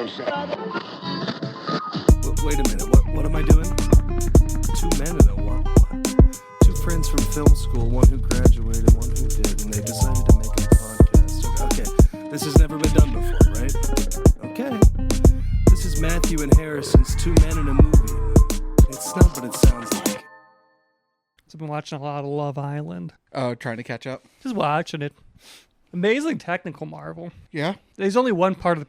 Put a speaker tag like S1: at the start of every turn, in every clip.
S1: Wait a minute, what am I doing? Two men and a what? Two friends from film school, one who graduated, one who did, and they decided to make a podcast. Okay, this has never been done before, right? Okay. This is Matthew and Harrison's Two Men in a Movie. It's not what it sounds like.
S2: So I've been watching a lot of Love Island.
S3: Oh, trying to catch up.
S2: Just watching it. Amazing technical marvel.
S3: Yeah.
S2: There's only one part of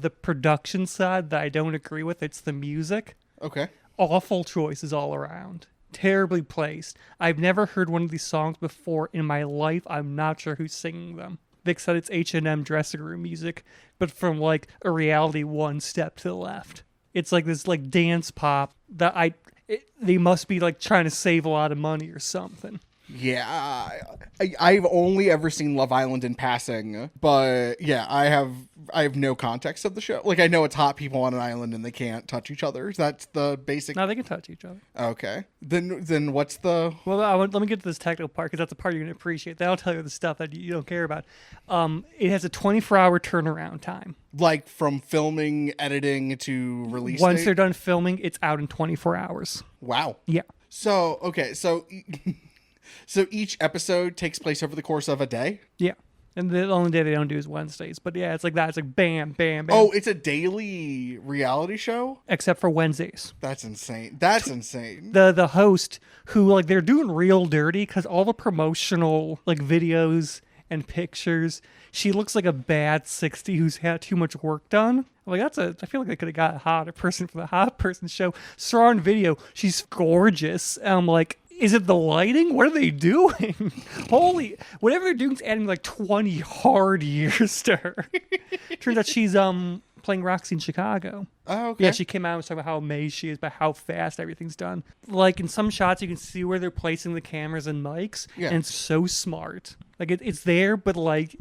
S2: the production side that I don't agree with. It's the music.
S3: Okay.
S2: Awful choices all around. Terribly placed. I've never heard one of these songs before in my life. I'm not sure who's singing them. Vic said it's H&M dressing room music, but from like a reality one step to the left. It's like this like dance pop that they must be like trying to save a lot of money or something.
S3: Yeah, I've only ever seen Love Island in passing, but yeah, I have no context of the show. Like, I know it's hot people on an island and they can't touch each other. That's the basic.
S2: No, they can touch each other.
S3: Okay, then what's the?
S2: Well, let me get to this technical part because that's the part you're gonna appreciate. Then I'll tell you the stuff that you don't care about. It has a 24-hour turnaround time.
S3: Like from filming, editing to release.
S2: Once
S3: date?
S2: they're done filming, it's out in 24 hours.
S3: Wow.
S2: Yeah.
S3: So okay, so each episode takes place over the course of a day?
S2: Yeah. And the only day they don't do is Wednesdays. But yeah, it's like that. It's like bam, bam, bam.
S3: Oh, it's a daily reality show?
S2: Except for Wednesdays.
S3: That's insane. That's insane.
S2: The host, who like they're doing real dirty because all the promotional like videos and pictures, she looks like a bad 60 who's had too much work done. I'm like, I feel like they could have got a hotter person for the hot person show. Saw her on video. She's gorgeous. And I'm like, is it the lighting? What are they doing? Holy, whatever they're doing is adding like 20 hard years to her. Turns out she's playing Roxy in Chicago.
S3: Oh, okay.
S2: Yeah, she came out and was talking about how amazed she is by how fast everything's done. Like in some shots, you can see where they're placing the cameras and mics,
S3: Yeah.
S2: and it's so smart. Like it's there, but like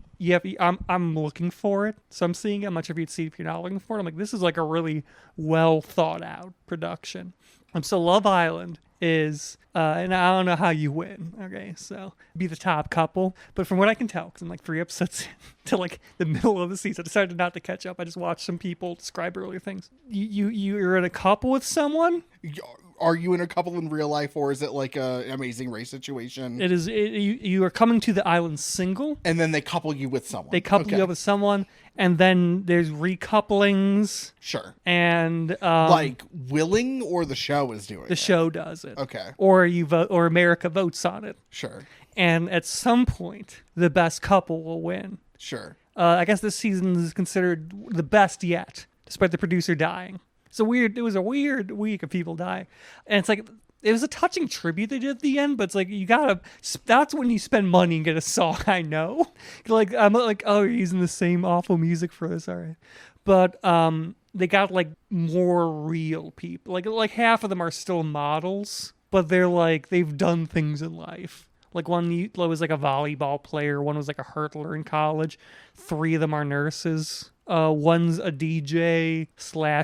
S2: I'm looking for it, so I'm seeing it. I'm not sure if you'd see it if you're not looking for it. I'm like, this is like a really well thought out production. So Love Island is, and I don't know how you win. Okay, so be the top couple, but from what I can tell, because I'm like 3 episodes to like the middle of the season, I decided not to catch up. I just watched some people describe earlier things. You're in a couple with someone.
S3: Are you in a couple in real life, or is it like a Amazing Race situation?
S2: It is. You are coming to the island single.
S3: And then they couple you with someone.
S2: They couple you up with someone, and then there's recouplings.
S3: Sure.
S2: And
S3: like willing, or the show is doing
S2: the show does it.
S3: Okay.
S2: Or you vote, or America votes on it.
S3: Sure.
S2: And at some point, the best couple will win.
S3: Sure.
S2: I guess this season is considered the best yet, despite the producer dying. It was a weird week of people dying. And it's like, it was a touching tribute they did at the end, but it's like, that's when you spend money and get a song I know. Like, I'm like, oh, you're using the same awful music for this, all right. But they got like more real people. Like half of them are still models, but they're like, they've done things in life. Like one was like a volleyball player, one was like a hurdler in college. 3 of them are nurses. One's a DJ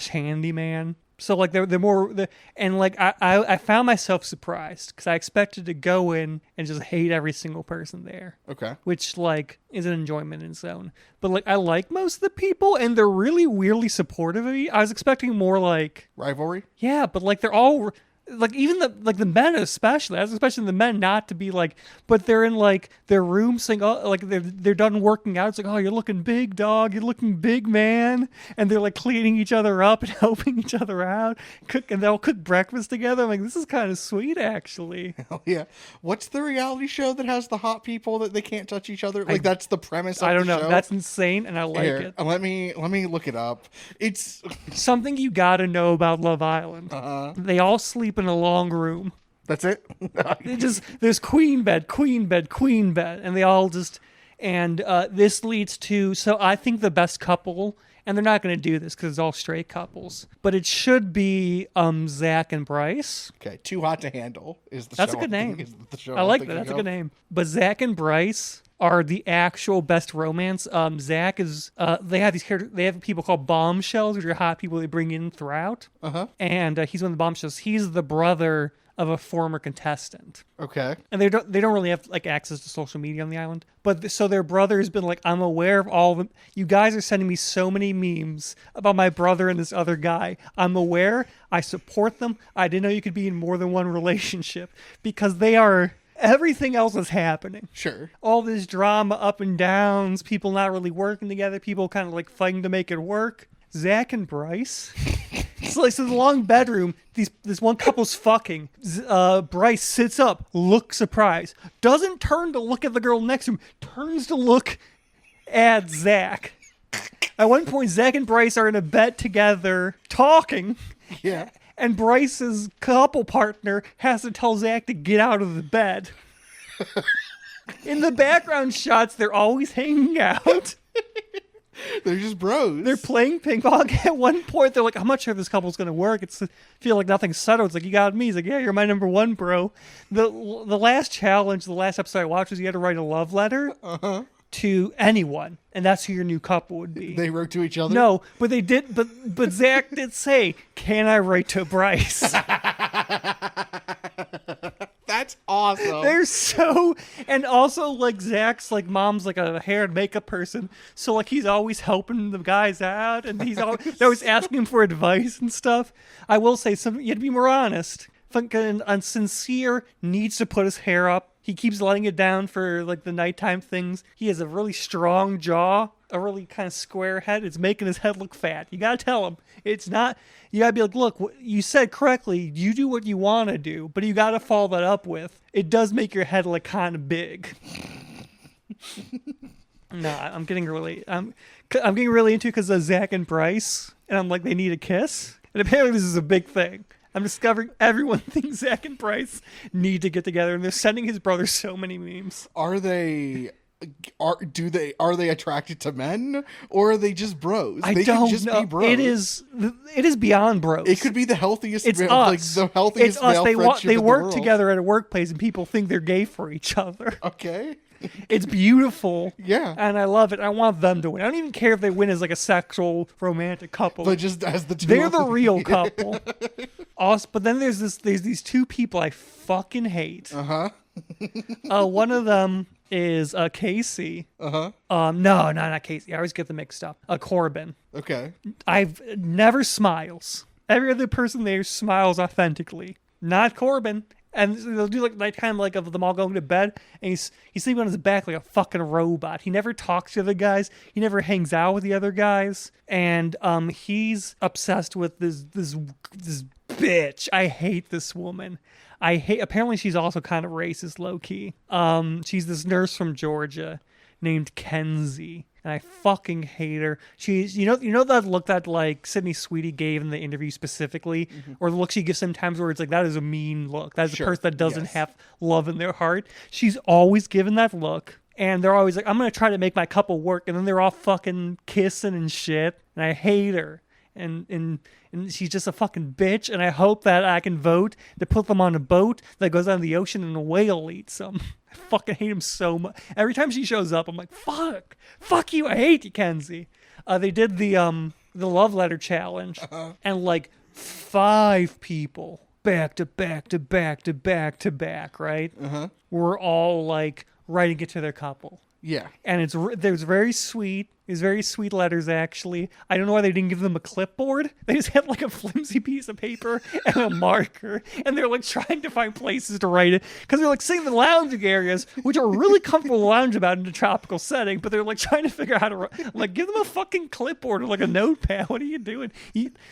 S2: / handyman. So like they're more, and like I found myself surprised because I expected to go in and just hate every single person there.
S3: Okay.
S2: Which like is an enjoyment in its own. But like I like most of the people and they're really weirdly supportive of me. I was expecting more like
S3: rivalry.
S2: Yeah, but like they're all. Like even the men especially, I was expecting the men not to be like, but they're in like their room saying, oh, like they're done working out. It's like, oh, you're looking big, dog. You're looking big, man. And they're like cleaning each other up and helping each other out. And they'll cook breakfast together. I'm like, this is kind of sweet, actually.
S3: Hell yeah. What's the reality show that has the hot people that they can't touch each other? Like that's the premise.
S2: I don't know.
S3: Show?
S2: That's insane, and I like it.
S3: Let me look it up. It's
S2: something you got to know about Love Island. They all sleep in a long room.
S3: That's it.
S2: There's queen bed, and they all just, and this leads to, so I think the best couple, and they're not going to do this because it's all straight couples, but it should be Zach and Bryce.
S3: Okay, Too Hot to Handle is the
S2: That's
S3: show.
S2: a good name.
S3: I
S2: like that. That's a good name. But Zach and Bryce are the actual best romance. Zach is, they have people called bombshells, which are hot people they bring in throughout. And he's one of the bombshells. He's the brother of a former contestant.
S3: Okay.
S2: And they don't really have like access to social media on the island. But so their brother has been like, I'm aware of all of them. You guys are sending me so many memes about my brother and this other guy. I'm aware. I support them. I didn't know you could be in more than one relationship because they are. Everything else is happening.
S3: Sure.
S2: All this drama, up and downs, people not really working together, people kind of like fighting to make it work. Zach and Bryce. So the long bedroom, this one couple's fucking. Bryce sits up, looks surprised, doesn't turn to look at the girl next to him, turns to look at Zach. At one point, Zach and Bryce are in a bed together, talking.
S3: Yeah.
S2: And Bryce's couple partner has to tell Zach to get out of the bed. In the background shots, they're always hanging out.
S3: They're just bros.
S2: They're playing ping pong. At one point, they're like, I'm not sure if this couple's going to work. It's feel like nothing's settled. It's like, you got me. He's like, yeah, you're my number one, bro. The last challenge, the last episode I watched was you had to write a love letter to anyone. And that's who your new couple would be.
S3: They wrote to each other?
S2: No, but they did. But Zach did say, "Can I write to Bryce?"
S3: That's awesome.
S2: They're so, and also like Zach's like mom's like a hair and makeup person, so like he's always helping the guys out, and they're always asking him for advice and stuff. I will say something. You have to be more honest. Fucking Unsincere needs to put his hair up. He keeps letting it down for like the nighttime things. He has a really strong jaw, a really kind of square head. It's making his head look fat. You gotta tell him. It's not. You gotta be like, look, you said correctly. You do what you want to do, but you gotta follow that up with. It does make your head look kind of big. I'm getting really into it because of Zach and Bryce, and I'm like, they need a kiss, and apparently this is a big thing. I'm discovering everyone thinks Zach and Bryce need to get together, and they're sending his brother so many memes.
S3: Are they attracted to men, or are they just bros?
S2: I
S3: They
S2: don't
S3: could just
S2: know.
S3: be bros.
S2: It is beyond bros.
S3: It could be the healthiest.
S2: It's
S3: like
S2: us.
S3: the healthiest.
S2: It's us.
S3: Male
S2: They
S3: friendship in the
S2: work
S3: world.
S2: together at a workplace, and people think they're gay for each other.
S3: Okay.
S2: It's beautiful.
S3: Yeah.
S2: And I love it. I want them to win. I don't even care if they win as like a sexual romantic couple.
S3: But just as the two.
S2: They're
S3: of
S2: the
S3: them.
S2: real couple. Also, but then there's these two people I fucking hate. One of them is Casey. No, not Casey. I always get them mixed up. Corbin.
S3: Okay.
S2: I've never smiles. Every other person there smiles authentically. Not Corbin. And they'll do like nighttime, like of them all going to bed, and he's sleeping on his back like a fucking robot. He never talks to the guys. He never hangs out with the other guys, and he's obsessed with this bitch. I hate this woman. Apparently she's also kind of racist, low key. She's this nurse from Georgia named Kenzie. And I fucking hate her. She's, you know that look that like Sydney Sweetie gave in the interview specifically, or the look she gives sometimes where it's like, that is a mean look. That is a person that doesn't have love in their heart. She's always given that look. And they're always like, I'm going to try to make my couple work. And then they're all fucking kissing and shit. And I hate her. And she's just a fucking bitch. And I hope that I can vote to put them on a boat that goes out in the ocean and a whale eats them. I fucking hate him so much. Every time she shows up, I'm like, fuck you. I hate you, Kenzie. They did the love letter challenge, and like 5 people back to back to back to back to back, right? Were all like writing it to their couple.
S3: Yeah.
S2: And there's very sweet. It's very sweet letters, actually. I don't know why they didn't give them a clipboard. They just had like a flimsy piece of paper and a marker, and they're like trying to find places to write it because they're like sitting in the lounging areas, which are really comfortable to lounge about in a tropical setting. But they're like trying to figure out how to like give them a fucking clipboard or like a notepad. What are you doing?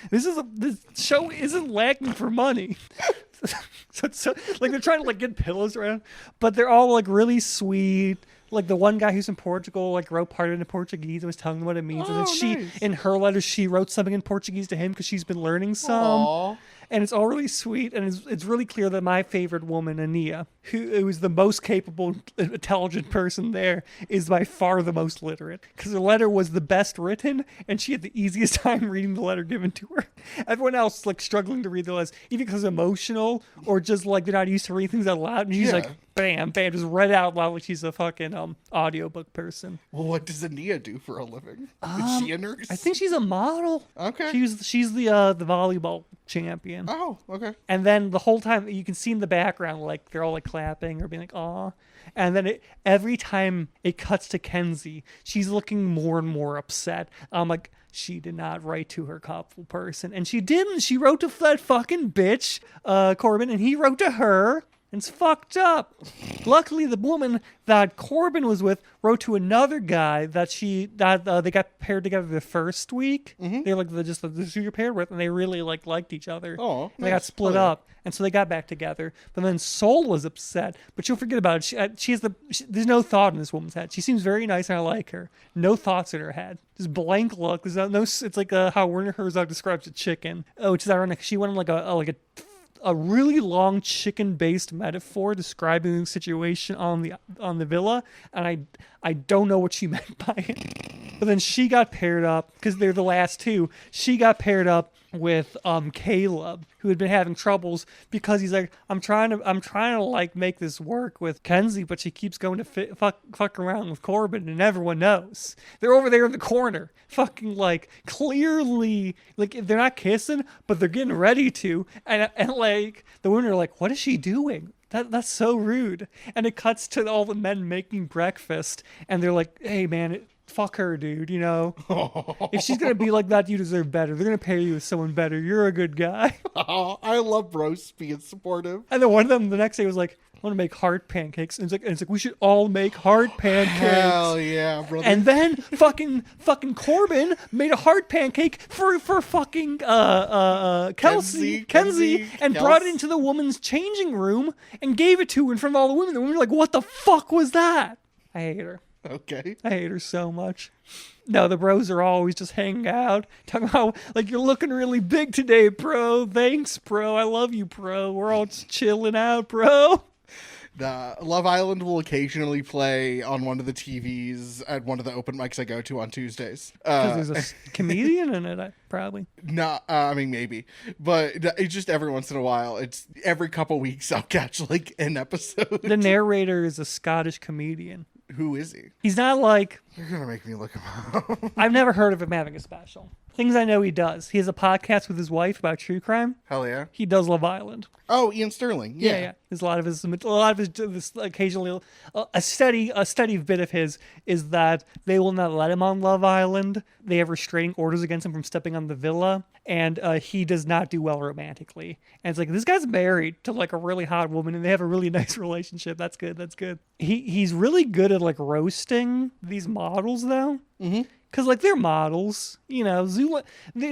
S2: This show isn't lacking for money. so like they're trying to like get pillows around, but they're all like really sweet. Like the one guy who's in Portugal, like wrote part of it in Portuguese and was telling them what it means. And then
S3: nice.
S2: in her letter, she wrote something in Portuguese to him because she's been learning some.
S3: Aww.
S2: And it's all really sweet. And it's really clear that my favorite woman, Ania, who is the most capable, intelligent person there, is by far the most literate. Because her letter was the best written, and she had the easiest time reading the letter given to her. Everyone else like struggling to read the list, either because emotional or just like they're not used to reading things out loud. And she's like, bam, bam, just read it out loud like she's a fucking audiobook person.
S3: Well, what does Ania do for a living? Is she a nurse?
S2: I think she's a model.
S3: Okay.
S2: She's the volleyball champion.
S3: Oh, okay.
S2: And then the whole time you can see in the background, like they're all like clapping or being like, "Aw." And then every time it cuts to Kenzie, she's looking more and more upset. I'm like, she did not write to her couple person, and she didn't. She wrote to that fucking bitch, Corbin, and he wrote to her. It's fucked up. Luckily, the woman that Corbin was with wrote to another guy that they got paired together the first week. They're like, this is who you're paired with, and they really liked each other.
S3: Oh,
S2: and they got split up, and so they got back together. But then Soul was upset, but she'll forget about it. There's no thought in this woman's head. She seems very nice, and I like her. No thoughts in her head. Just blank look. There's no. It's like how Werner Herzog describes a chicken, which is ironic. She went on like a really long chicken-based metaphor describing the situation on the villa, and I don't know what she meant by it. But then she got paired up because they're the last two. She got paired up with Caleb, who had been having troubles because he's like, I'm trying to like make this work with Kenzie, but she keeps going to fuck around with Corbin, and everyone knows they're over there in the corner, fucking like clearly like they're not kissing, but they're getting ready to, and like the women are like, what is she doing? That's so rude. And it cuts to all the men making breakfast, and they're like, hey man, fuck her, dude, you know? If she's gonna be like that, you deserve better. They're gonna pair you with someone better. You're a good guy.
S3: Oh, I love Bros being supportive.
S2: And then one of them the next day was like, I want to make heart pancakes. And it's like we should all make heart pancakes.
S3: Hell yeah, brother.
S2: And then fucking Corbin made a heart pancake for fucking Kenzie and brought it into the woman's changing room and gave it to her in front of all the women. The women were like, what the fuck was that? I hate her.
S3: Okay.
S2: I hate her so much. No, the bros are always just hanging out, talking about, like, you're looking really big today, bro. Thanks, bro. I love you, bro. We're all just chilling out, bro.
S3: Love Island will occasionally play on one of the TVs at one of the open mics I go to on Tuesdays.
S2: Because there's a comedian in it, probably.
S3: No, I mean, maybe. But it's just every once in a while. It's every couple weeks I'll catch, like, an episode.
S2: The narrator is a Scottish comedian.
S3: Who is he?
S2: He's not like...
S3: You're going to make me look him up.
S2: I've never heard of him having a special. Things I know he does. He has a podcast with his wife about true crime.
S3: Hell yeah.
S2: He does Love Island.
S3: Oh, Ian Sterling. Yeah.
S2: There's a lot of his this occasionally a steady bit of his is that they will not let him on Love Island. They have restraining orders against him from stepping on the villa, and he does not do well romantically. And it's like, this guy's married to like a really hot woman, and they have a really nice relationship. That's good. That's good. He's really good at like roasting these models though. Mm-hmm. Because, like, they're models, you know, it's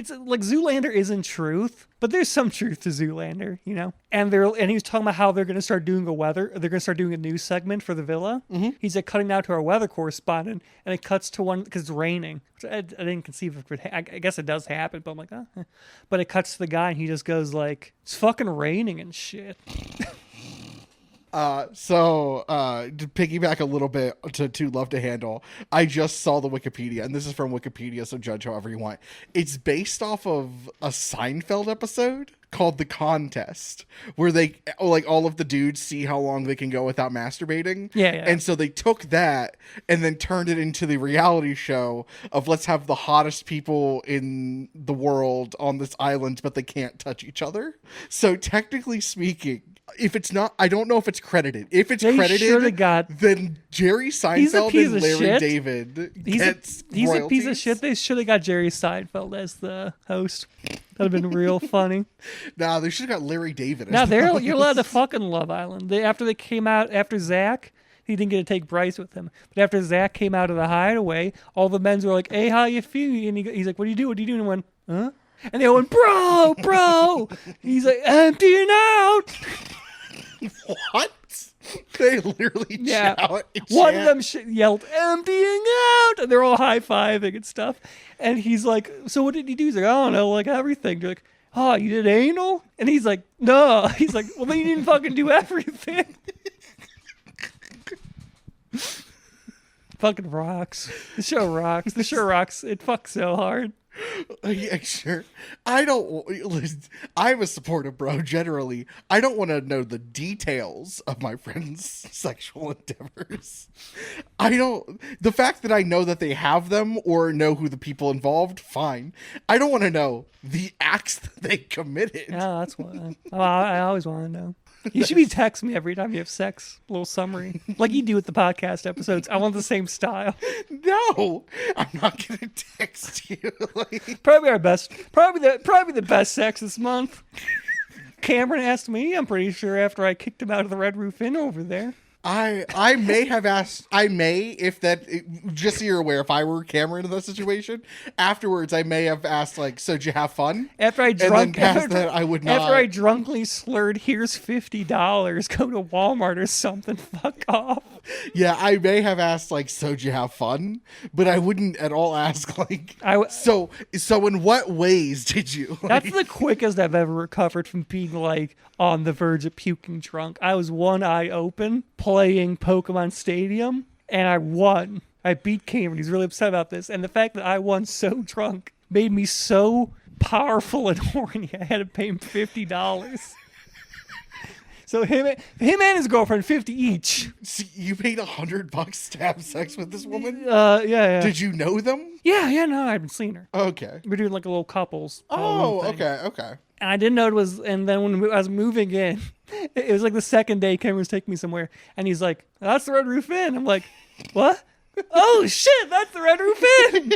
S2: like Zoolander isn't truth, but there's some truth to Zoolander, you know? And he was talking about how they're going to start doing they're going to start doing a news segment for the villa. Mm-hmm. He's like cutting out to our weather correspondent, and it cuts to one, because it's raining. Which I didn't conceive of it. I guess it does happen, but I'm like, But it cuts to the guy, and he just goes like, it's fucking raining and shit.
S3: To piggyback a little bit to Too Love to Handle, I just saw the Wikipedia, and this is from Wikipedia, so judge however you want. It's based off of a Seinfeld episode called The Contest, where they, like, all of the dudes see how long they can go without masturbating.
S2: Yeah.
S3: And so they took that and then turned it into the reality show of let's have the hottest people in the world on this island, but they can't touch each other. So technically speaking, if it's not, I don't know if it's credited. If it's credited, then Jerry Seinfeld and Larry David gets
S2: he's
S3: royalties.
S2: A piece of shit. They should have got Jerry Seinfeld as the host. That'd have been real funny.
S3: Nah, they should have got Larry David.
S2: You're allowed to fucking Love Island. After Zach, he didn't get to take Bryce with him. But after Zach came out of the hideaway, all the men's were like, "Hey, how you feel?" And he's like, "What do you do? What do you do?" And he went, "Huh?" And they went, bro. He's like, emptying out.
S3: What? They literally shout.
S2: One of them yelled, emptying out. And they're all high-fiving and stuff. And he's like, so what did he do? He's like, I don't know, like everything. They're like, oh, you did anal? And he's like, no. He's like, well, then you didn't fucking do everything. Fucking rocks. The show rocks. It fucks so hard.
S3: Yeah, sure. I don't. Listen, I'm a supportive bro. Generally, I don't want to know the details of my friends' sexual endeavors. I don't. The fact that I know that they have them or know who the people involved, fine. I don't want to know the acts that they committed.
S2: Yeah, that's what I always want to know. You should be texting me every time you have sex. A little summary, like you do with the podcast episodes. I want the same style.
S3: No, I'm not gonna text you. Like,
S2: Probably the best sex this month. Cameron asked me. I'm pretty sure after I kicked him out of the Red Roof Inn over there.
S3: I may have asked. I may, if that, just so you're aware, if I were Cameron in that situation, afterwards I may have asked, like, so did you have fun?
S2: After I
S3: And then
S2: drunk,
S3: past that, I would not.
S2: after I drunkly slurred, "Here's $50. Go to Walmart or something." Fuck off.
S3: Yeah, I may have asked, like, so did you have fun? But I wouldn't at all ask, like, so in what ways did you? Like,
S2: That's the quickest I've ever recovered from being like on the verge of puking drunk. I was one eye open playing Pokemon Stadium and I won. I beat Cameron. He's really upset about this. And the fact that I won so drunk made me so powerful and horny. I had to pay him $50. So him and his girlfriend, 50 each.
S3: see, you paid $100 to have sex with this woman?
S2: Yeah.
S3: Did you know them?
S2: Yeah, no, I haven't seen her.
S3: Okay.
S2: We're doing like a little couples.
S3: Oh,
S2: thing.
S3: okay.
S2: And I didn't know it was, and then when I was moving in, it was like the second day Cameron was taking me somewhere, and he's like, "That's the Red Roof Inn." I'm like, "What?" "Oh shit, that's the Red Roof Inn."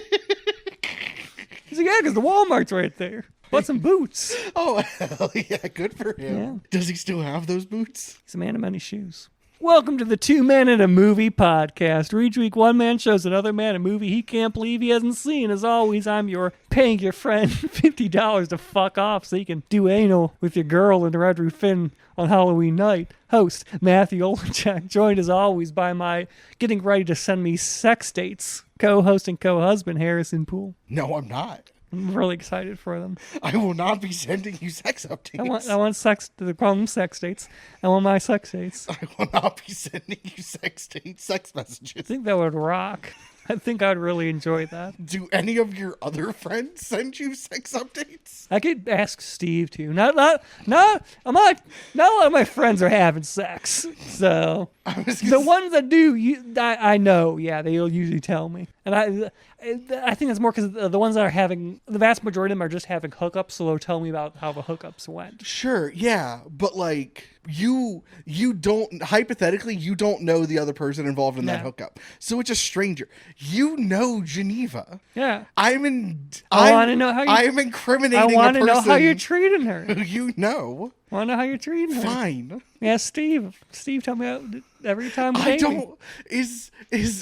S2: He's like, "Yeah, because the Walmart's right there. Bought some boots."
S3: Oh, hell yeah, good for him. Does he still have those boots?
S2: He's a man of many shoes. Welcome to the Two Men in a Movie podcast, where each week one man shows another man a movie he can't believe he hasn't seen. As always, I'm paying your friend $50 to fuck off so you can do anal with your girl in the Red Roof Inn on Halloween night. Host Matthew Olachek, joined as always by my getting ready to send me sex dates co-host and co-husband Harrison Poole.
S3: No, I'm not.
S2: I'm really excited for them.
S3: I will not be sending you sex updates.
S2: I want sex. They call them sex dates. I want my sex dates.
S3: I will not be sending you sex messages.
S2: I think that would rock. I think I'd really enjoy that.
S3: Do any of your other friends send you sex updates?
S2: I could ask Steve to. Not a lot of my friends are having sex. So the ones that do, I know. Yeah, they'll usually tell me. And I think it's more because the ones that are having, the vast majority of them are just having hookups, so they'll tell me about how the hookups went.
S3: Sure, yeah, but like you don't, hypothetically, you don't know the other person involved in that
S2: No.
S3: hookup, so it's a stranger. You know Geneva.
S2: Yeah.
S3: I
S2: wanna know how you-
S3: I'm incriminating.
S2: I
S3: want to
S2: know how you're treating her.
S3: who you know.
S2: I want to know how you're treating her.
S3: Fine.
S2: Yeah, Steve. Steve, tell me how, every time we
S3: I
S2: date me.
S3: don't.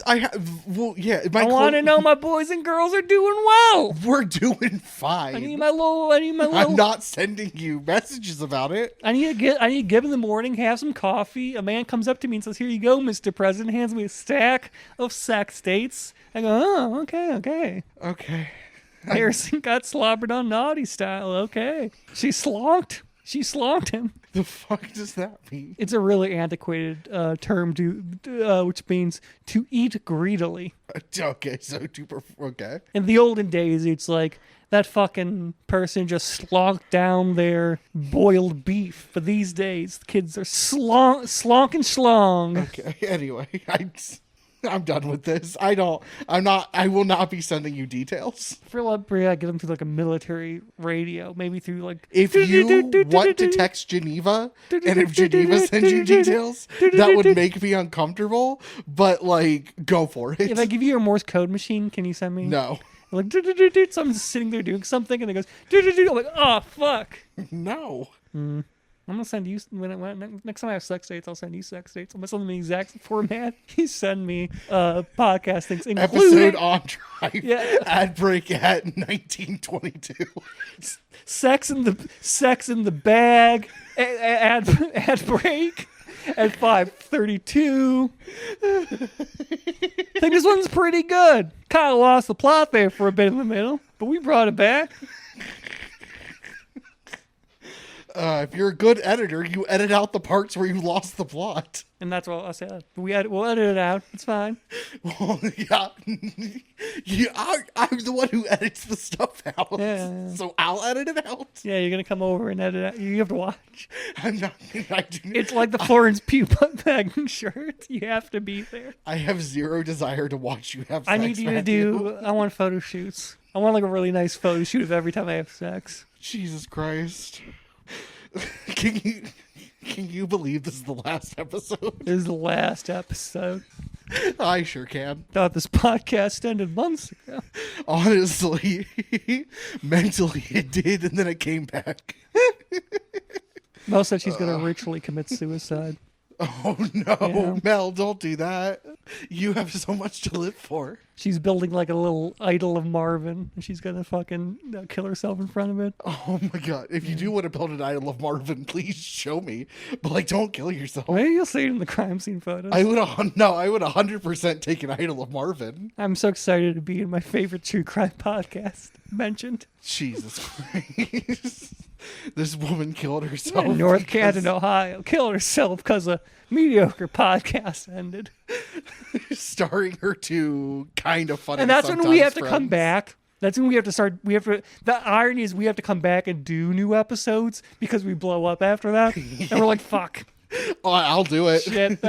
S3: I have. Well, yeah.
S2: I want to know my boys and girls are doing well.
S3: We're doing fine.
S2: I need my little.
S3: I'm not sending you messages about it.
S2: I need to get up in the morning, have some coffee. A man comes up to me and says, "Here you go, Mr. President." Hands me a stack of sex dates. I go, "Oh, okay."
S3: Okay.
S2: Harrison got slobbered on naughty style. Okay. She slonked him.
S3: The fuck does that mean?
S2: It's a really antiquated term which means to eat greedily.
S3: Okay, so okay.
S2: In the olden days, it's like that fucking person just slonked down their boiled beef. But these days, kids are slonk and schlong.
S3: Okay. Anyway, I'm done with this. I will not be sending you details.
S2: For like, get them through like a military radio, maybe through like.
S3: If you want to text Geneva, and if Geneva sends you details, that would make me uncomfortable. But like, go for it.
S2: If I give you a Morse code machine, can you send me?
S3: No.
S2: Like, so I'm just sitting there doing something, and it goes. I'm like, oh fuck.
S3: No.
S2: I'm gonna send you next time I have sex dates. I'll send you sex dates. I'm gonna send them the exact format. You send me podcast things, including
S3: Episode on drive.
S2: Yeah.
S3: Ad break at 1922.
S2: sex in the bag. Ad break at 5:32. I think this one's pretty good. Kind of lost the plot there for a bit in the middle, but we brought it back.
S3: If you're a good editor, you edit out the parts where you lost the plot.
S2: And that's what I said. We'll edit it out. It's fine.
S3: Well, yeah. I'm the one who edits the stuff out.
S2: Yeah.
S3: So I'll edit it out.
S2: Yeah, you're gonna come over and edit it. You have to watch.
S3: I'm not.
S2: It's like the Florence Pugh begging shirt. You have to be there.
S3: I have zero desire to watch you have sex.
S2: I need you to
S3: Matthew.
S2: I want photo shoots. I want like a really nice photo shoot of every time I have sex.
S3: Jesus Christ. Can you believe this is the last episode?
S2: This is the last episode.
S3: I sure can.
S2: Thought this podcast ended months ago.
S3: Honestly, mentally it did, and then it came back.
S2: Mel said she's gonna ritually commit suicide.
S3: Oh no,
S2: Yeah.
S3: Mel, don't do that. You have so much to live for.
S2: She's building like a little idol of Marvin, and she's gonna fucking kill herself in front of it.
S3: Oh my god. If you do want to build an idol of Marvin, please show me. But like, don't kill yourself.
S2: Maybe you'll see it in the crime scene photos.
S3: I would 100% take an idol of Marvin.
S2: I'm so excited to be in my favorite true crime podcast mentioned.
S3: Jesus Christ. This woman killed herself.
S2: In North
S3: because-
S2: Canton, Ohio, killed herself because a mediocre podcast ended.
S3: starring her two kind of funny.
S2: And that's when we
S3: sometimes
S2: have to come
S3: friends.
S2: back. That's when we have to start. The irony is we have to come back and do new episodes because we blow up after that. And we're like, fuck.
S3: Oh, I'll do it.
S2: Shit.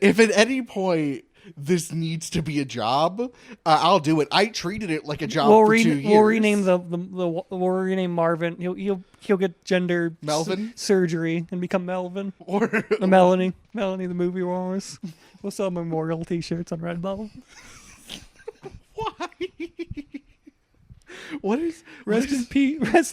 S3: If at any point this needs to be a job, I'll do it. I treated it like a job for 2 years.
S2: We'll rename we'll rename Marvin. He'll get gender
S3: Melvin?
S2: surgery and become Melvin.
S3: Or
S2: The Melanie the movie wars. We'll sell memorial T-shirts on Redbubble.
S3: why? What is
S2: Rest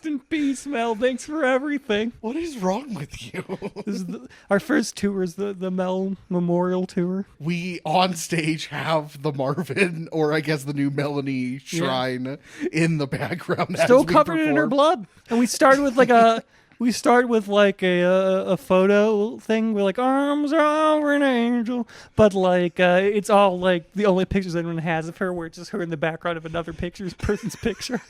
S2: in peace, Mel. Thanks for everything.
S3: what is wrong with you?
S2: This is our first tour is the Mel Memorial Tour.
S3: We on stage have the Marvin, or I guess the new Melanie shrine in the background.
S2: Still
S3: as we
S2: covered in her
S3: perform.
S2: blood. And we start with like a a photo thing. We're like arms over an angel, but like it's all like the only pictures anyone has of her, where it's just her in the background of another person's picture.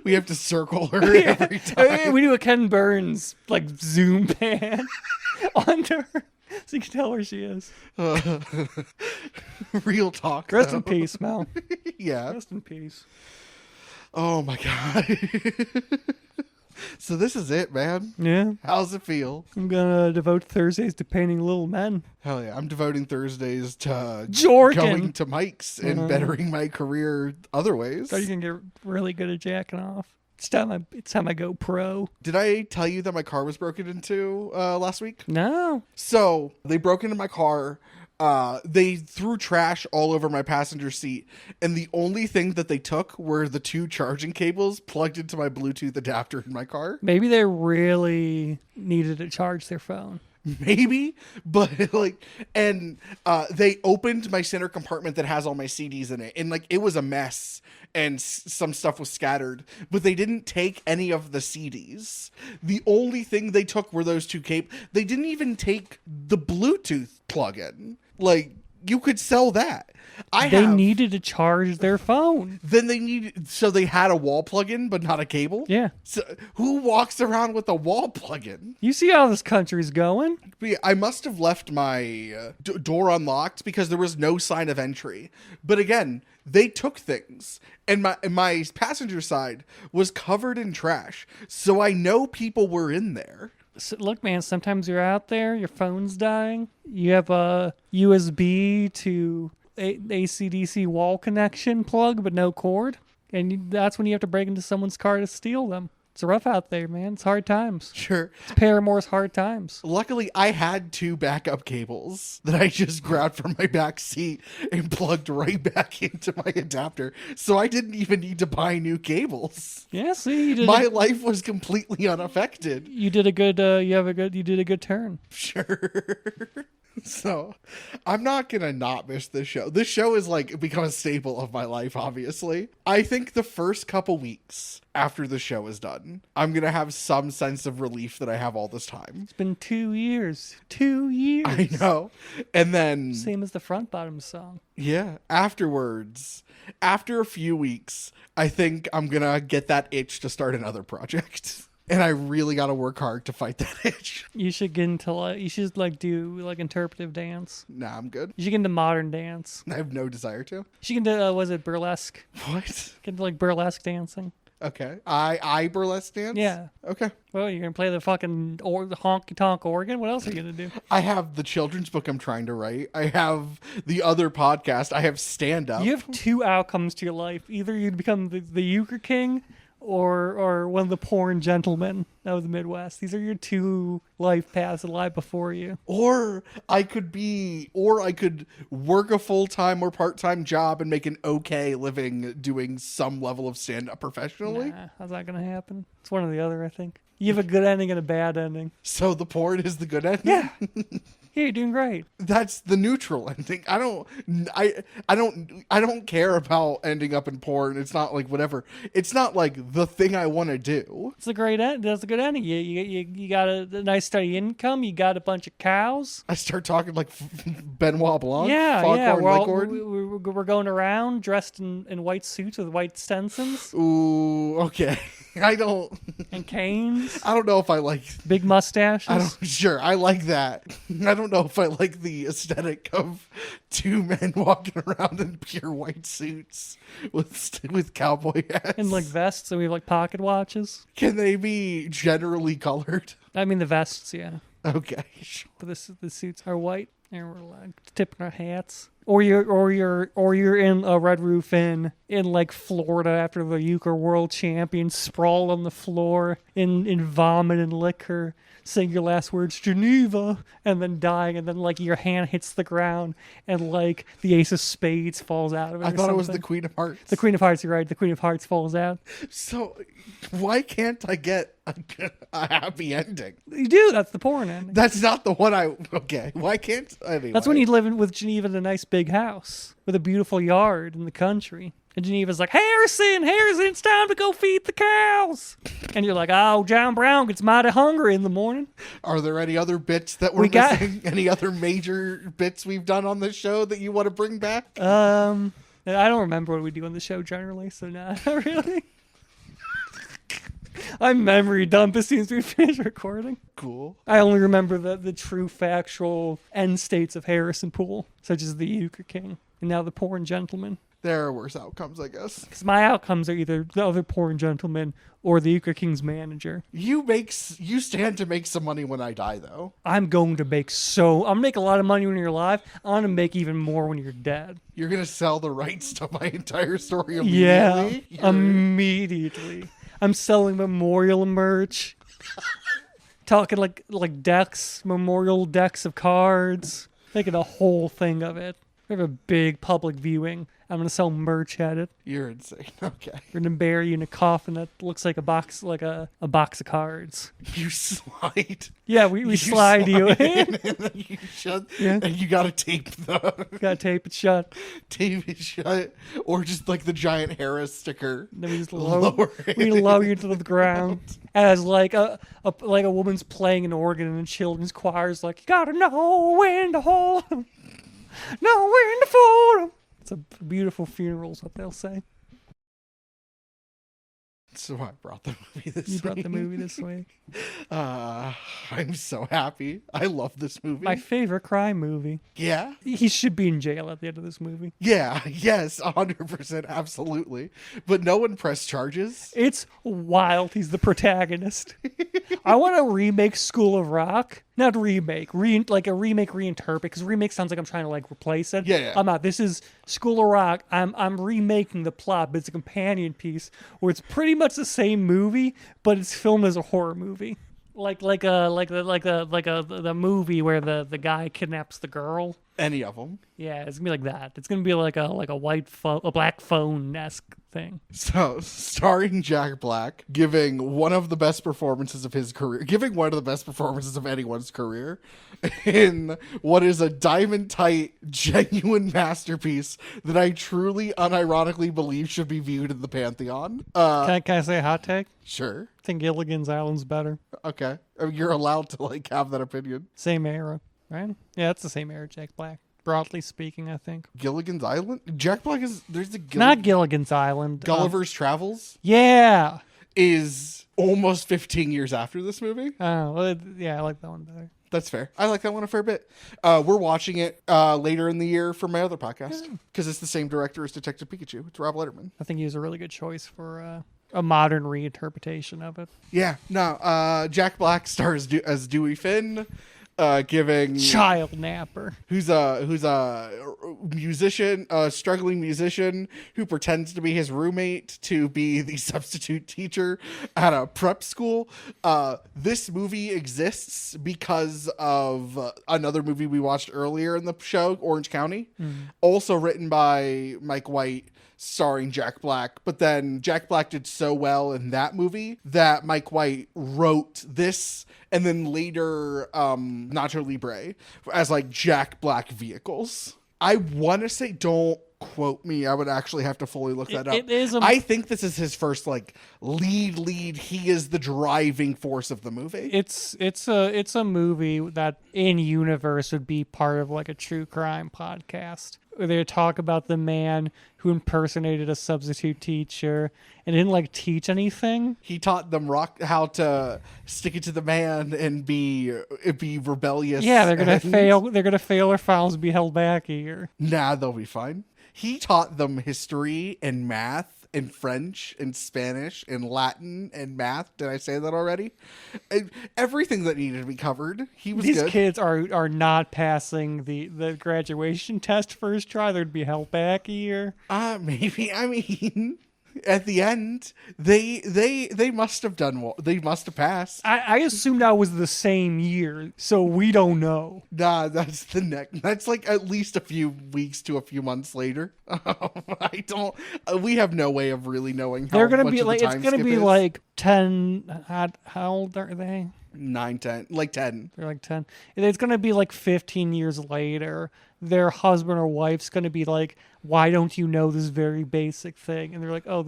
S3: We have to circle her every time.
S2: We do a Ken Burns like zoom pan onto her, so you can tell where she is.
S3: Real talk.
S2: Rest
S3: though.
S2: in peace, Mel.
S3: Yeah.
S2: Rest in peace.
S3: Oh my god. So this is it, man.
S2: Yeah,
S3: How's it feel?
S2: I'm gonna devote Thursdays to painting little men.
S3: Hell yeah. I'm devoting Thursdays to
S2: Jorkin.
S3: going to Mike's and bettering my career other ways.
S2: So you can get really good at jacking off. It's time I go pro.
S3: Did I tell you that my car was broken into last week?
S2: No.
S3: So they broke into my car. They threw trash all over my passenger seat, and the only thing that they took were the 2 charging cables plugged into my Bluetooth adapter in my car.
S2: Maybe they really needed to charge their phone.
S3: Maybe, but like, and they opened my center compartment that has all my CDs in it, and like it was a mess, and some stuff was scattered, but they didn't take any of the CDs. The only thing they took were those 2 cables. They didn't even take the Bluetooth plug-in. Like, you could sell that.
S2: They needed to charge their phone.
S3: Then they needed, so they had a wall plug-in, but not a cable.
S2: Yeah.
S3: So who walks around with a wall plug-in?
S2: You see how this country's going?
S3: But yeah, I must have left my door unlocked because there was no sign of entry. But again, they took things, and my passenger side was covered in trash, so I know people were in there.
S2: So, look, man, sometimes you're out there, your phone's dying. You have a USB to AC/DC wall connection plug, but no cord. And that's when you have to break into someone's car to steal them. It's rough out there, man. It's hard times.
S3: Sure.
S2: It's Paramore's hard times.
S3: Luckily, I had 2 backup cables that I just grabbed from my back seat and plugged right back into my adapter, so I didn't even need to buy new cables.
S2: Yeah, see, you did
S3: My life was completely unaffected.
S2: you did a good you did a good turn.
S3: Sure. So I'm not gonna not miss this show. This show is like become a staple of my life, obviously. I think the first couple weeks after the show is done, I'm gonna have some sense of relief that I have all this time.
S2: It's been 2 years. 2 years.
S3: I know. And then
S2: Same as the front bottom song.
S3: yeah, afterwards, after a few weeks, I think I'm gonna get that itch to start another project. And I really gotta work hard to fight that itch.
S2: You should get into like, you should like do like interpretive dance.
S3: Nah, I'm good.
S2: You should get into modern dance.
S3: I have no desire to.
S2: You should get into, was it burlesque?
S3: What?
S2: Get into like burlesque dancing.
S3: Okay. I burlesque dance?
S2: Yeah.
S3: Okay.
S2: Well, you're going to play the fucking the honky tonk organ? What else are you going to do?
S3: I have the children's book I'm trying to write. I have the other podcast. I have stand up.
S2: You have two outcomes to your life. Either you become the euchre king or one of the porn gentlemen of the Midwest. These are your two life paths that lie before you.
S3: Or I could work a full-time or part-time job and make an okay living doing some level of stand-up professionally.
S2: Nah, how's that going to happen? It's one or the other, I think. You have a good ending and a bad ending.
S3: So the porn is the good ending?
S2: Yeah. Yeah, you're doing great.
S3: That's the neutral ending. I don't care about ending up in porn. It's not like whatever. It's not like the thing I want to do.
S2: It's a great end. That's a good ending. You got a nice steady income. You got a bunch of cows.
S3: I start talking like Benoit Blanc.
S2: Yeah,
S3: Foghorn Leghorn.
S2: We're going around dressed in white suits with white Stensons
S3: Ooh, okay. I don't
S2: and canes,
S3: know if I like.
S2: big mustaches.
S3: Sure, I like that. I don't know if I like the aesthetic of two men walking around in pure white suits with cowboy hats.
S2: And like vests, so we have like pocket watches.
S3: Can they be generally colored?
S2: I mean the vests, yeah.
S3: Okay, sure.
S2: But the suits are white, and we're like tipping our hats. Or you're in a Red Roof Inn in like Florida after the euchre world champion, sprawled on the floor in vomit and liquor, saying your last words, Geneva, and then dying, and then like your hand hits the ground, and like the Ace of Spades falls out of it.
S3: I
S2: or
S3: thought it was the
S2: something.
S3: Queen of Hearts.
S2: The Queen of Hearts. You're right. The Queen of Hearts falls out.
S3: So, why can't I get a happy ending?
S2: You do. That's the porn ending.
S3: That's not the one I. Okay, why can't I? Anyway.
S2: That's when you live with Geneva in a nice big house with a beautiful yard in the country. And Geneva's like, Harrison, it's time to go feed the cows. And you're like, oh, John Brown gets mighty hungry in the morning.
S3: Are there any other bits that we're missing? Any other major bits we've done on this show that you want to bring back?
S2: I don't remember what we do on the show generally, so not really. I'm memory dump as soon as we finish recording.
S3: Cool.
S2: I only remember the true factual end states of Harrison Poole, such as the Euchre King and now the Porn Gentleman.
S3: There are worse outcomes, I guess.
S2: Because my outcomes are either the other Porn Gentleman or the Euchre King's manager.
S3: You stand to make some money when I die, though.
S2: I'm going to make I'm gonna make a lot of money when you're alive. I'm gonna make even more when you're dead.
S3: You're gonna sell the rights to my entire story immediately?
S2: Yeah, immediately. I'm selling memorial merch. Talking like decks, memorial decks of cards. Making a whole thing of it. We have a big public viewing. I'm gonna sell merch at it.
S3: You're insane. Okay.
S2: We're gonna bury you in a coffin that looks like a box of cards.
S3: You slide.
S2: Yeah, we slide you in.
S3: And then you shut.
S2: Yeah.
S3: And you gotta tape
S2: Gotta tape it shut.
S3: tape it shut, or just like the giant Harris sticker.
S2: Then we just
S3: Lower
S2: we lower you to the ground. As like a woman's playing an organ in a children's choir's like, you gotta know when to hold 'em, know when to fold 'em. It's a beautiful funeral is what they'll say.
S3: So I brought the movie this week.
S2: You brought the movie this week.
S3: I'm so happy. I love this movie.
S2: My favorite crime movie.
S3: Yeah?
S2: He should be in jail at the end of this movie.
S3: Yeah, yes, 100%, absolutely. But no one pressed charges.
S2: It's wild. He's the protagonist. I want to remake School of Rock. Not remake. Reinterpret. Because remake sounds like I'm trying to like replace it.
S3: Yeah.
S2: I'm not. This is School of Rock. I'm remaking the plot, but it's a companion piece where it's pretty much the same movie, but it's filmed as a horror movie. Like the movie where the guy kidnaps the girl
S3: Any of them.
S2: Yeah, it's gonna be like that. It's gonna be like a white phone, a black phone-esque thing.
S3: So, starring Jack Black, giving one of the best performances of his career, giving one of the best performances of anyone's career, in what is a diamond-tight, genuine masterpiece that I truly, unironically believe should be viewed in the Pantheon.
S2: Can I say a hot take?
S3: Sure.
S2: I think Gilligan's Island's better.
S3: Okay. I mean, you're allowed to, like, have that opinion.
S2: Same era, right? Yeah, it's the same era, Jack Black. Broadly speaking, I think.
S3: Gilligan's Island? Jack Black is, there's the
S2: Not Gilligan's Island.
S3: Gulliver's Travels
S2: Yeah.
S3: is almost 15 years after this movie.
S2: Oh, well, yeah, I like that one better.
S3: That's fair. I like that one a fair bit. We're watching it later in the year for my other podcast because it's the same director as Detective Pikachu. It's Rob Letterman.
S2: I think he was a really good choice for a modern reinterpretation of it.
S3: Yeah. No. Jack Black stars as Dewey Finn, giving
S2: Child napper.
S3: who's a musician, a struggling musician who pretends to be his roommate to be the substitute teacher at a prep school. This movie exists because of another movie we watched earlier in the show, Orange County, also written by Mike White, starring Jack Black. But then Jack Black did so well in that movie that Mike White wrote this and then later Nacho Libre as like Jack Black vehicles. I want to say, don't quote me, I would actually have to fully look that up.
S2: It is
S3: I think this is his first like lead. He is the driving force of the movie.
S2: It's a movie that in universe would be part of like a true crime podcast. Where they talk about the man who impersonated a substitute teacher and didn't like teach anything.
S3: He taught them how to stick it to the man and be rebellious.
S2: Yeah, they're gonna
S3: and-
S2: fail. They're gonna fail their files, be held back a year.
S3: Nah, they'll be fine. He taught them history and math and French and Spanish and Latin and math. Did I say that already? And everything that needed to be covered. He was
S2: These
S3: good.
S2: kids are not passing the graduation test first try. They'd be held back a year.
S3: Maybe. I mean, at the end, they must have done well. They must have passed.
S2: I assume that was the same year, so we don't know.
S3: Nah, that's the next. That's like at least a few weeks to a few months later. I don't. We have no way of really knowing. How
S2: They're gonna
S3: much
S2: be
S3: of the
S2: like it's
S3: time
S2: gonna
S3: skip
S2: be
S3: is.
S2: like 10. How old are they?
S3: 9, 10, like 10.
S2: They're like 10. It's gonna be like 15 years later. Their husband or wife's gonna be like, "Why don't you know this very basic thing?" And they're like, "Oh,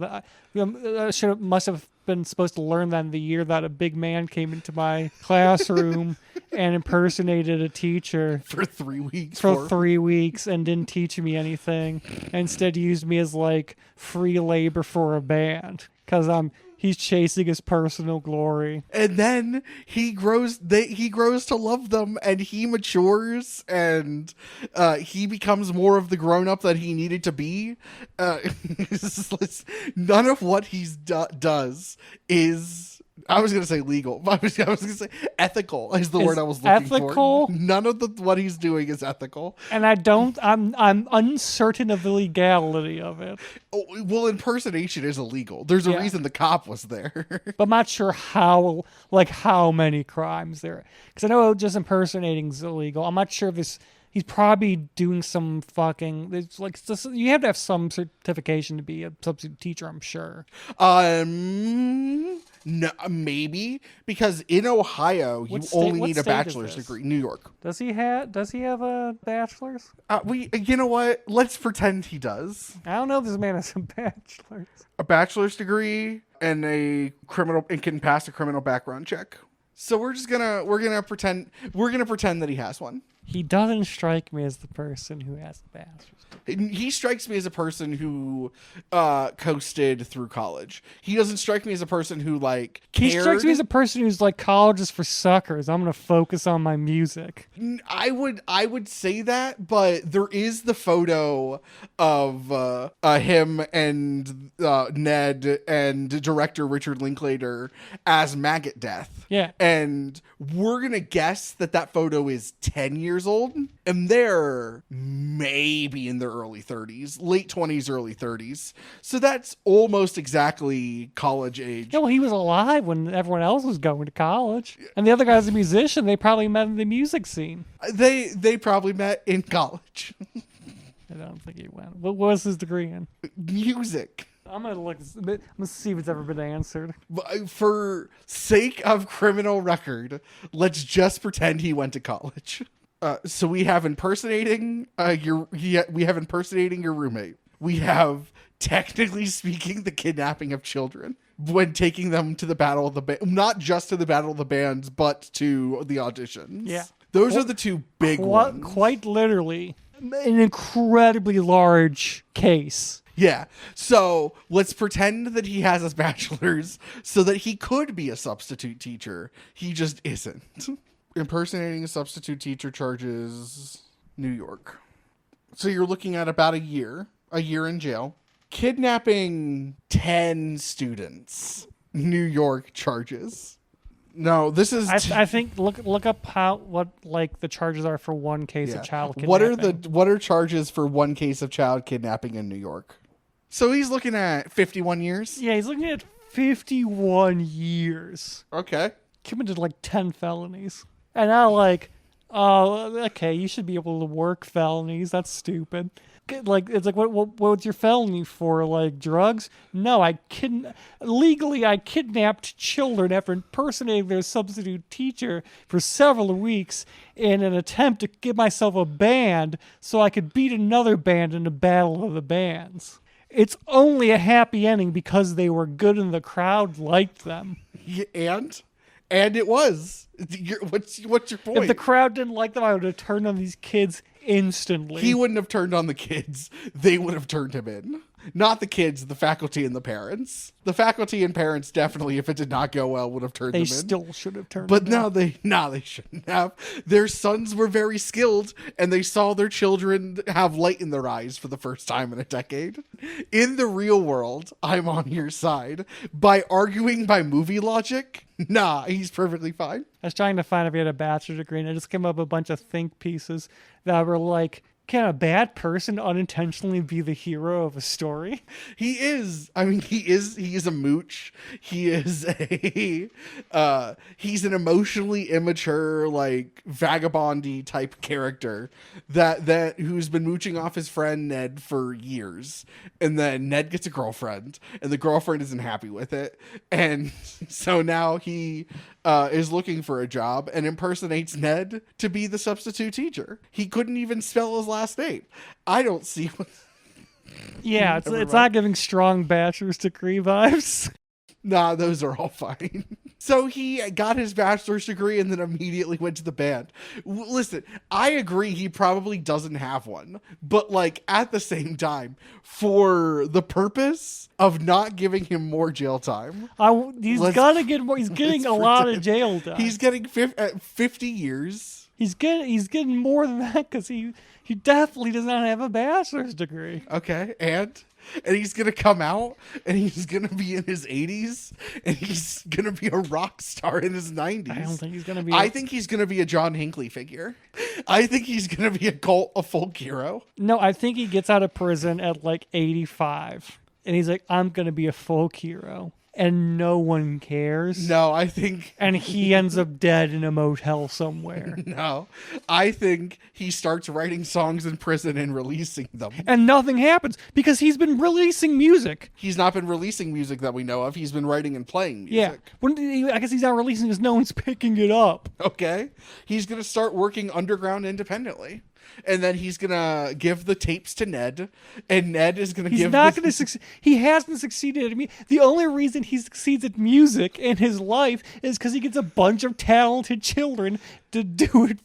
S2: must have been supposed to learn that in the year that a big man came into my classroom and impersonated a teacher
S3: For 3 weeks.
S2: for 3 weeks and didn't teach me anything. And instead used me as like free labor for a band because he's chasing his personal glory."
S3: And then he grows to love them, and he matures, and he becomes more of the grown-up that he needed to be. None of what he does is, I was gonna say legal, but I was gonna say ethical is the
S2: Is
S3: word I was looking
S2: ethical?
S3: for. None of what he's doing is ethical.
S2: And I'm uncertain of the legality of it.
S3: Oh, well, impersonation is illegal. There's a
S2: Yeah.
S3: reason the cop was there.
S2: But I'm not sure how many crimes there. Because I know just impersonating is illegal. I'm not sure if he's probably doing some fucking. It's like you have to have some certification to be a substitute teacher. I'm sure.
S3: No, maybe because in Ohio you
S2: What
S3: only need a
S2: state is
S3: bachelor's
S2: this?
S3: degree. New York.
S2: Does he have a bachelor's?
S3: You know what? Let's pretend he does.
S2: I don't know if this man has a bachelor's.
S3: A bachelor's degree and and can pass a criminal background check. So we're gonna pretend that he has one.
S2: He doesn't strike me as the person who has a bachelor's.
S3: He strikes me as a person who coasted through college. He doesn't strike me as a person who like cared.
S2: He strikes me as a person who's like, college is for suckers. I'm gonna focus on my music.
S3: I would say that, but there is the photo of him and Ned and director Richard Linklater as Maggot Death.
S2: Yeah.
S3: And we're gonna guess that photo is 10 years years old, and they're maybe in their early 30s, late 20s, early 30s. So that's almost exactly college age.
S2: Yeah, well, he was alive when everyone else was going to college. And the other guy's a musician. They probably met in the music scene.
S3: They probably met in college.
S2: I don't think he went. What was his degree in?
S3: Music.
S2: I'm gonna look. I'm gonna see if it's ever been answered.
S3: But for sake of criminal record, let's just pretend he went to college. So we have impersonating we have impersonating your roommate. We have, technically speaking, the kidnapping of children when taking them to the battle of the not just to the battle of the bands, but to the auditions.
S2: Yeah.
S3: Those are the two big ones.
S2: Quite literally, an incredibly large case.
S3: Yeah. So let's pretend that he has his bachelor's so that he could be a substitute teacher. He just isn't. Impersonating a substitute teacher charges New York. So you're looking at about a year in jail. Kidnapping 10 students, New York charges. No, this is.
S2: I think look up what the charges are for one case of child kidnapping.
S3: What are charges for one case of child kidnapping in New York? So he's looking at 51 years.
S2: Yeah, he's looking at 51 years.
S3: Okay.
S2: Committed like 10 felonies, and oh, okay, you should be able to work felonies. That's stupid. It's like what's your felony for? Like drugs? No, I kidnapped children after impersonating their substitute teacher for several weeks in an attempt to give myself a band so I could beat another band in a battle of the bands. It's only a happy ending because they were good and the crowd liked them.
S3: Yeah, and it was. What's your point?
S2: If the crowd didn't like them, I would have turned on these kids instantly.
S3: He wouldn't have turned on the kids. They would have turned him in. Not the kids, the faculty and the parents. The faculty and parents definitely, if it did not go well, would have turned them in.
S2: They still should have turned
S3: But
S2: them in.
S3: they shouldn't have. Their sons were very skilled, and they saw their children have light in their eyes for the first time in a decade. In the real world, I'm on your side. By arguing by movie logic, nah, he's perfectly fine.
S2: I was trying to find if he had a bachelor's degree, and I just came up with a bunch of think pieces that were like, can a bad person unintentionally be the hero of a story?
S3: He is. I mean, he is a mooch. He is he's an emotionally immature, like vagabondy type character that who's been mooching off his friend Ned for years. And then Ned gets a girlfriend, and the girlfriend isn't happy with it. And so now he is looking for a job and impersonates Ned to be the substitute teacher. He couldn't even spell his last name. I don't see what...
S2: Yeah, it's not giving strong bachelor's degree vibes.
S3: Nah, those are all fine. So he got his bachelor's degree and then immediately went to the band. Listen, I agree he probably doesn't have one. But like at the same time, for the purpose of not giving him more jail time.
S2: He's gonna get more. He's getting a lot of jail time.
S3: He's getting 50 years.
S2: He's getting more than that because he definitely does not have a bachelor's degree.
S3: Okay, and he's going to come out and he's going to be in his 80s and he's going to be a rock star in his 90s.
S2: I don't think he's going to be.
S3: I think he's going to be a John Hinckley figure. I think he's going to be a folk hero.
S2: No, I think he gets out of prison at like 85 and he's like, I'm going to be a folk hero. And no one cares.
S3: No, I think...
S2: And he ends up dead in a motel somewhere.
S3: No, I think he starts writing songs in prison and releasing them.
S2: And nothing happens because he's been releasing music.
S3: He's not been releasing music that we know of. He's been writing and playing music.
S2: Yeah. I guess he's not releasing because no one's picking it up.
S3: Okay. He's going to start working underground independently. And then he's gonna give the tapes to Ned, and Ned is gonna give.
S2: He's not gonna succeed. He hasn't succeeded at me. The only reason he succeeds at music in his life is because he gets a bunch of talented children to do it.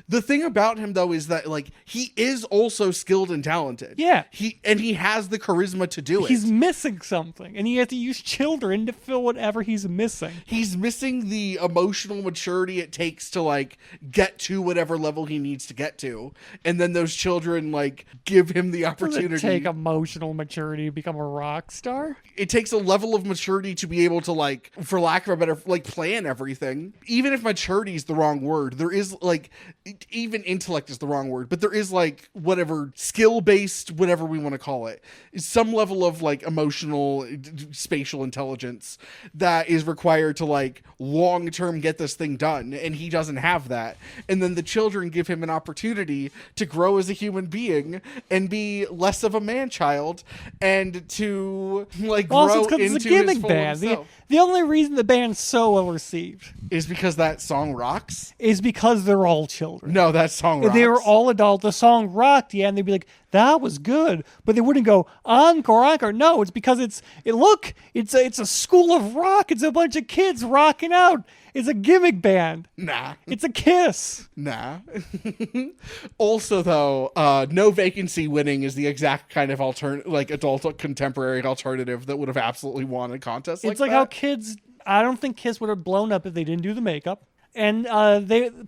S3: The thing about him though is that like he is also skilled and talented.
S2: Yeah.
S3: He has the charisma to do it.
S2: He's missing something, and he has to use children to fill whatever he's missing.
S3: He's missing the emotional maturity it takes to like get to whatever level he needs to get to, and then those children like give him the opportunity.
S2: Does it take emotional maturity to become a rock star?
S3: It takes a level of maturity to be able to like, for lack of a better, like plan everything. Even if maturity is the wrong wrong word. There is like, even intellect is the wrong word, but there is like whatever skill based, whatever we want to call it, some level of like emotional, spatial intelligence that is required to like long term get this thing done. And he doesn't have that. And then the children give him an opportunity to grow as a human being and be less of a man child and to like
S2: Also,
S3: grow
S2: it's 'cause
S3: into
S2: it's a gimmick
S3: his full
S2: band.
S3: self.
S2: The only reason the band's so well received
S3: Is because that song rocks?
S2: is because they're all children.
S3: No, that song
S2: If
S3: rocks.
S2: they were all adult, the song rocked, yeah, and they'd be like, "That was good," but they wouldn't go encore, encore. No, it's because it's a school of rock. It's a bunch of kids rocking out. It's a gimmick band.
S3: Nah.
S2: It's a Kiss.
S3: Nah. Also, though, No Vacancy winning is the exact kind of adult contemporary alternative that would have absolutely won a contest like
S2: It's like
S3: that.
S2: how kids. I don't think Kiss would have blown up if they didn't do the makeup. And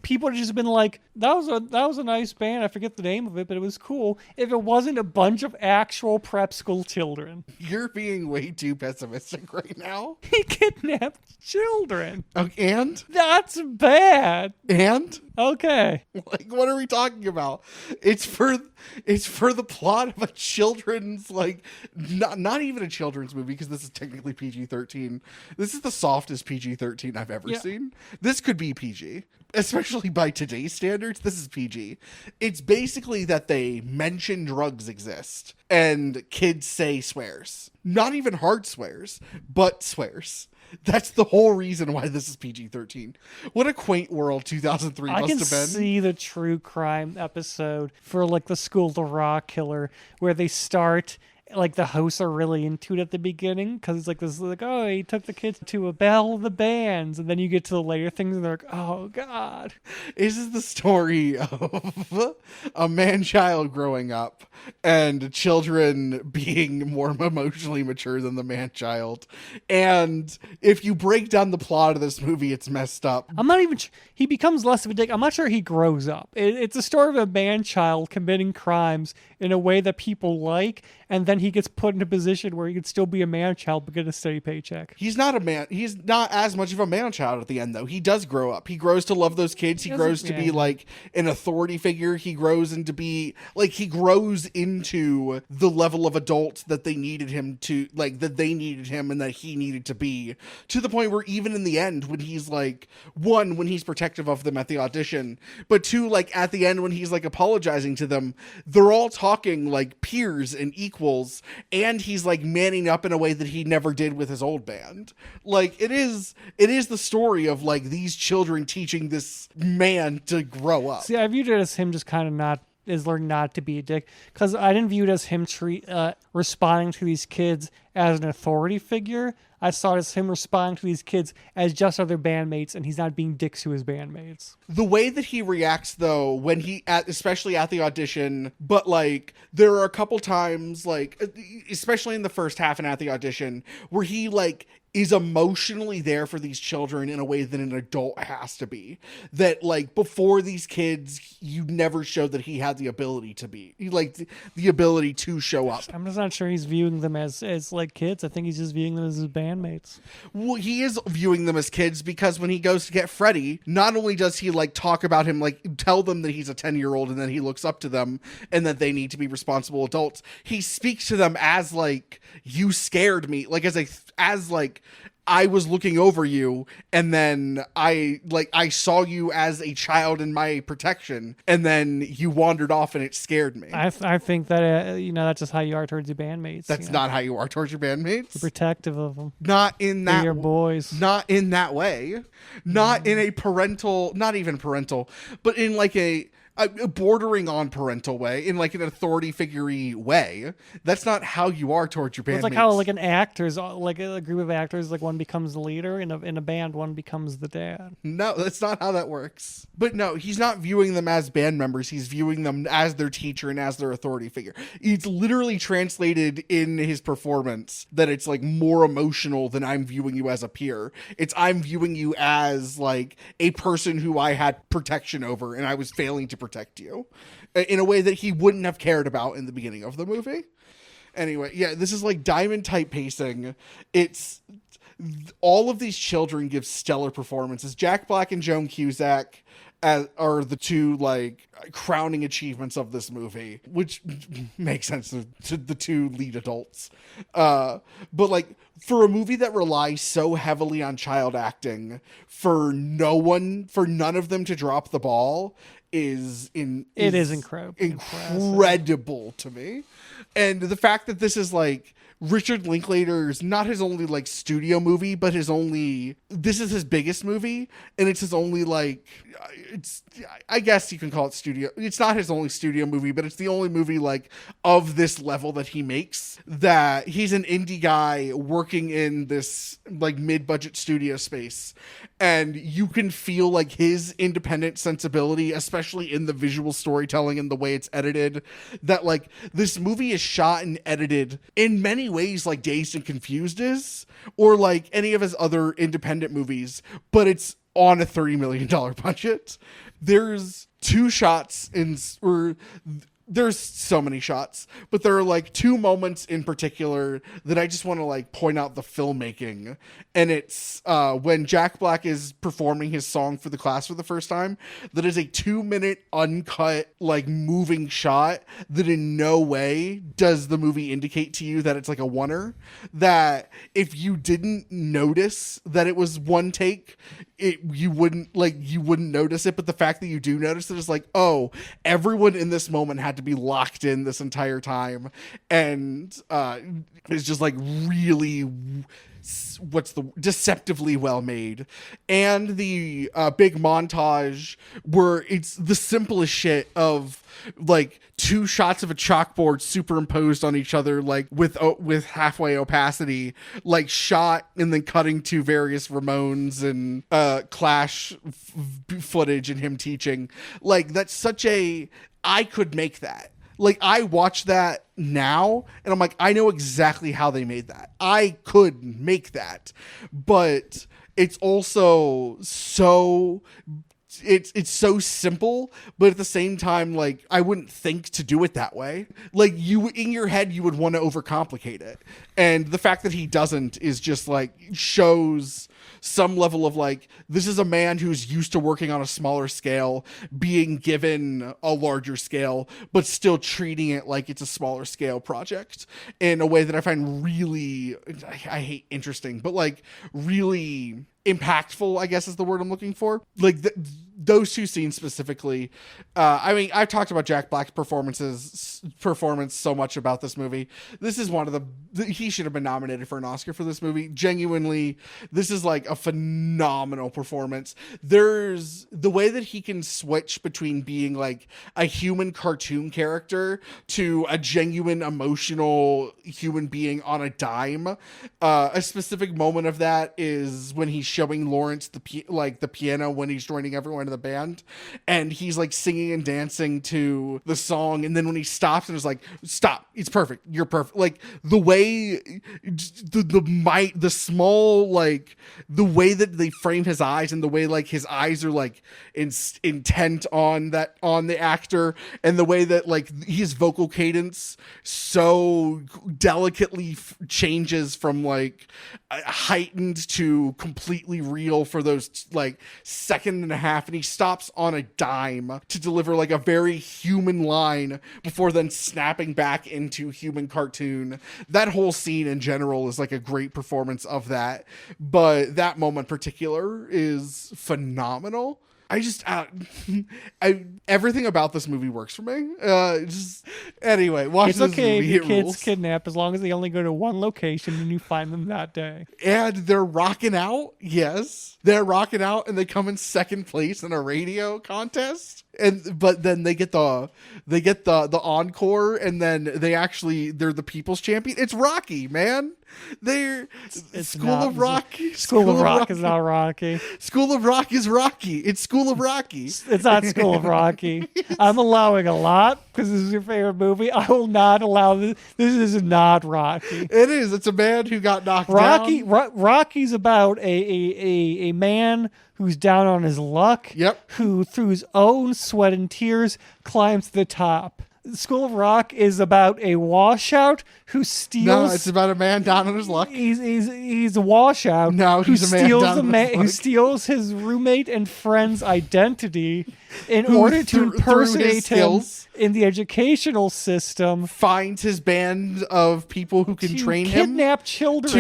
S2: people would have just been like, that was a nice band. I forget the name of it, but it was cool. If it wasn't a bunch of actual prep school children,
S3: You're being way too pessimistic right now.
S2: he kidnapped children.
S3: And?
S2: That's bad.
S3: And?
S2: Okay.
S3: Like, what are we talking about? It's for the plot of a children's, like, not even a children's movie, because this is technically PG-13. This is the softest PG-13 I've ever seen. This could be PG, especially by today's standards. This is PG. It's basically that they mention drugs exist and kids say swears. Not even hard swears, but swears. That's the whole reason why this is PG-13. What a quaint world 2003
S2: I
S3: must
S2: can
S3: have been.
S2: see the true crime episode for like the School of the Rock Killer, where they start like the hosts are really into it at the beginning because it's like this, like, oh, he took the kids to a battle of the bands, and then you get to the later things and they're like, oh god.
S3: This is the story of a man-child growing up and children being more emotionally mature than the man-child. And if you break down the plot of this movie, it's messed up.
S2: I'm not even he becomes less of a dick. I'm not sure he grows up. It's a story of a man-child committing crimes in a way that people like, and then he gets put in a position where he can still be a man-child but get a steady paycheck.
S3: He's not a man. He's not as much of a man-child at the end, though. He does grow up. He grows to love those kids. He grows to be like an authority figure. He grows into be like, he grows into the level of adult that they needed him to, like, that they needed him and that he needed to be, to the point where even in the end, when he's like, one, when he's protective of them at the audition, but two, like at the end when he's like apologizing to them, they're all talking like peers and equals, and he's like manning up in a way that he never did with his old band. Like, it is the story of like these children teaching this man to grow up.
S2: See, I viewed it as him just kind of learning not to be a dick, because I didn't view it as him responding to these kids as an authority figure. I saw it as him responding to these kids as just other bandmates, and he's not being dicks to his bandmates.
S3: The way that he reacts, though, when especially at the audition, but like there are a couple times, like especially in the first half and at the audition, where he like is emotionally there for these children in a way that an adult has to be. That like before these kids, you never showed that he had the ability to be, like the ability to show up.
S2: I'm just not sure he's viewing them as like kids. I think he's just viewing them as his bandmates.
S3: Well, he is viewing them as kids, because when he goes to get Freddie, not only does he like talk about him, like tell them that he's a 10-year-old and that he looks up to them and that they need to be responsible adults, he speaks to them as like, you scared me, like as I was looking over you, and then I saw you as a child in my protection, and then you wandered off and it scared me.
S2: I think that that's just how you are towards your bandmates.
S3: That's not how you are towards your bandmates.
S2: You're protective of them.
S3: Not in
S2: They're
S3: that
S2: your boys.
S3: Not in that way. Not in a parental, not even parental, but in like a bordering on parental way, in like an authority figure-y way. That's not how you are towards your bandmates.
S2: It's like how like an actor's, like a group of actors, like one becomes the leader in a band, one becomes the dad.
S3: No, that's not how that works. But no, he's not viewing them as band members. He's viewing them as their teacher and as their authority figure. It's literally translated in his performance that it's like more emotional than I'm viewing you as a peer. It's I'm viewing you as like a person who I had protection over and I was failing to protect you in a way that he wouldn't have cared about in the beginning of the movie. Anyway, yeah, this is like diamond type pacing. It's all of these children give stellar performances. Jack Black and Joan Cusack are the two like crowning achievements of this movie, which makes sense to the two lead adults. But like for a movie that relies so heavily on child acting, for none of them to drop the ball is incredible to me. And the fact that this is like Richard Linklater's not his only like studio movie, but this is his biggest movie, and it's his only like, I guess you can call it studio. It's not his only studio movie, but it's the only movie like of this level that he makes, that he's an indie guy working in this like mid-budget studio space, and you can feel like his independent sensibility, especially in the visual storytelling and the way it's edited, that like this movie is shot and edited in many ways like Dazed and Confused is, or like any of his other independent movies, but it's on a $30 million budget. There's two shots there's so many shots, but there are like two moments in particular that I just want to like point out the filmmaking. And it's when Jack Black is performing his song for the class for the first time, that is a 2-minute uncut, like moving shot that in no way does the movie indicate to you that it's like a oneer, that if you didn't notice that it was one take, you wouldn't notice it. But the fact that you do notice it is like, oh, everyone in this moment had to be locked in this entire time, and it's just like really deceptively well made. And the big montage where it's the simplest shit of like two shots of a chalkboard superimposed on each other, like with halfway opacity, like shot and then cutting to various Ramones and Clash footage and him teaching. Like that's such I could make that. Like I watch that now and I'm like, I know exactly how they made that. I could make that. But it's also so it's so simple, but at the same time, like I wouldn't think to do it that way. Like you in your head, you would want to overcomplicate it. And the fact that he doesn't is just like shows some level of like, this is a man who's used to working on a smaller scale, being given a larger scale, but still treating it like it's a smaller scale project in a way that I find really, I hate interesting, but like really impactful, I guess is the word I'm looking for. Like those two scenes specifically. I mean, I've talked about Jack Black's performance so much about this movie. This is one of he should have been nominated for an Oscar for this movie. Genuinely, this is like a phenomenal performance. There's the way that he can switch between being like a human cartoon character to a genuine emotional human being on a dime. A specific moment of that is when he's showing Lawrence the piano when he's joining everyone in the band, and he's like singing and dancing to the song, and then when he stops and is like, stop, it's perfect, you're perfect. Like the way the small, like the way that they frame his eyes and the way like his eyes are like intent on the actor, and the way that like his vocal cadence so delicately changes from like heightened to completely real for those like second and a half, and he stops on a dime to deliver like a very human line before then snapping back into human cartoon. That whole scene in general is like a great performance of that, but that moment in particular is phenomenal. I just, everything about this movie works for me. Anyway, watch this movie.
S2: It's okay, kids kidnap as long as they only go to one location and you find them that day.
S3: And they're rocking out. Yes, they're rocking out, and they come in second place in a radio contest. But then they get the encore, and then they're the people's champion. It's Rocky, man. It's School of Rock.
S2: School of Rock is not Rocky.
S3: School of Rock is Rocky. It's School of Rocky.
S2: It's not School of Rocky. I'm allowing a lot because this is your favorite movie. I will not allow this. This is not Rocky.
S3: It is. It's a man who got knocked down.
S2: Rocky's about a man who's down on his luck.
S3: Yep.
S2: Who through his own sweat and tears climbs to the top. School of Rock is about a washout who steals.
S3: No, it's about a man down on his luck.
S2: He's a washout.
S3: No,
S2: who
S3: he's a man
S2: steals
S3: down on his
S2: who
S3: luck.
S2: steals his roommate and friend's identity in
S3: Who,
S2: order to
S3: through his
S2: impersonate him
S3: skills,
S2: in the educational system
S3: finds his band of people who can
S2: to
S3: train him
S2: kidnap children.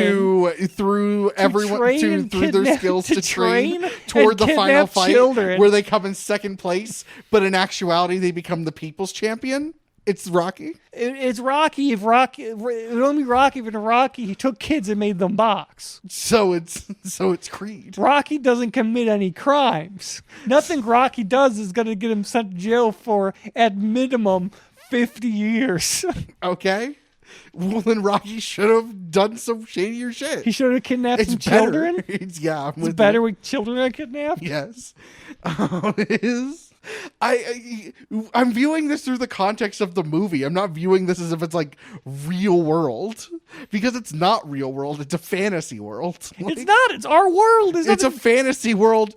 S3: through everyone
S2: train
S3: to
S2: and
S3: through their
S2: kidnap-
S3: skills
S2: to
S3: to train
S2: train
S3: toward
S2: and
S3: the final
S2: kidnap
S3: fight
S2: children.
S3: where they come in second place, but in actuality they become the people's champion. It's Rocky.
S2: It's Rocky. It would only be Rocky if in Rocky he took kids and made them box.
S3: So it's Creed.
S2: Rocky doesn't commit any crimes. Nothing Rocky does is going to get him sent to jail for, at minimum, 50 years.
S3: Okay. Well, then Rocky should have done some shadier shit.
S2: He should have kidnapped
S3: It's
S2: some
S3: better.
S2: children.
S3: It's I'm
S2: It's
S3: with
S2: better
S3: you.
S2: when children are kidnapped.
S3: Yes. It is. I'm viewing this through the context of the movie. I'm not viewing this as if it's like real world, because it's not real world. It's a fantasy world.
S2: It's not. It's our world.
S3: It's a fantasy world.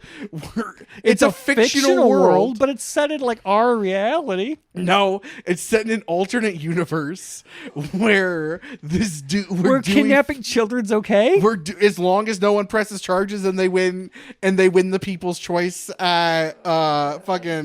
S3: It's a fictional world.
S2: but it's set in like our reality.
S3: No, it's set in an alternate universe where this
S2: Where kidnapping children's okay.
S3: As long as no one presses charges and they win the People's Choice fucking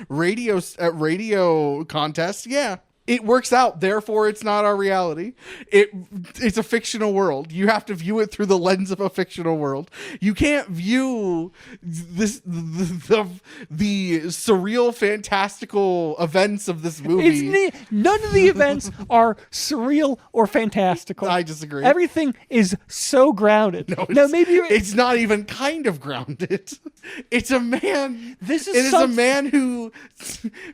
S3: radio contest, yeah. It works out, therefore it's not our reality. It's a fictional world. You have to view it through the lens of a fictional world. You can't view the surreal, fantastical events of this movie.
S2: None of the events are surreal or fantastical.
S3: I disagree.
S2: Everything is so grounded.
S3: It's not even kind of grounded. It's a man.
S2: This is
S3: it is a
S2: some-
S3: man who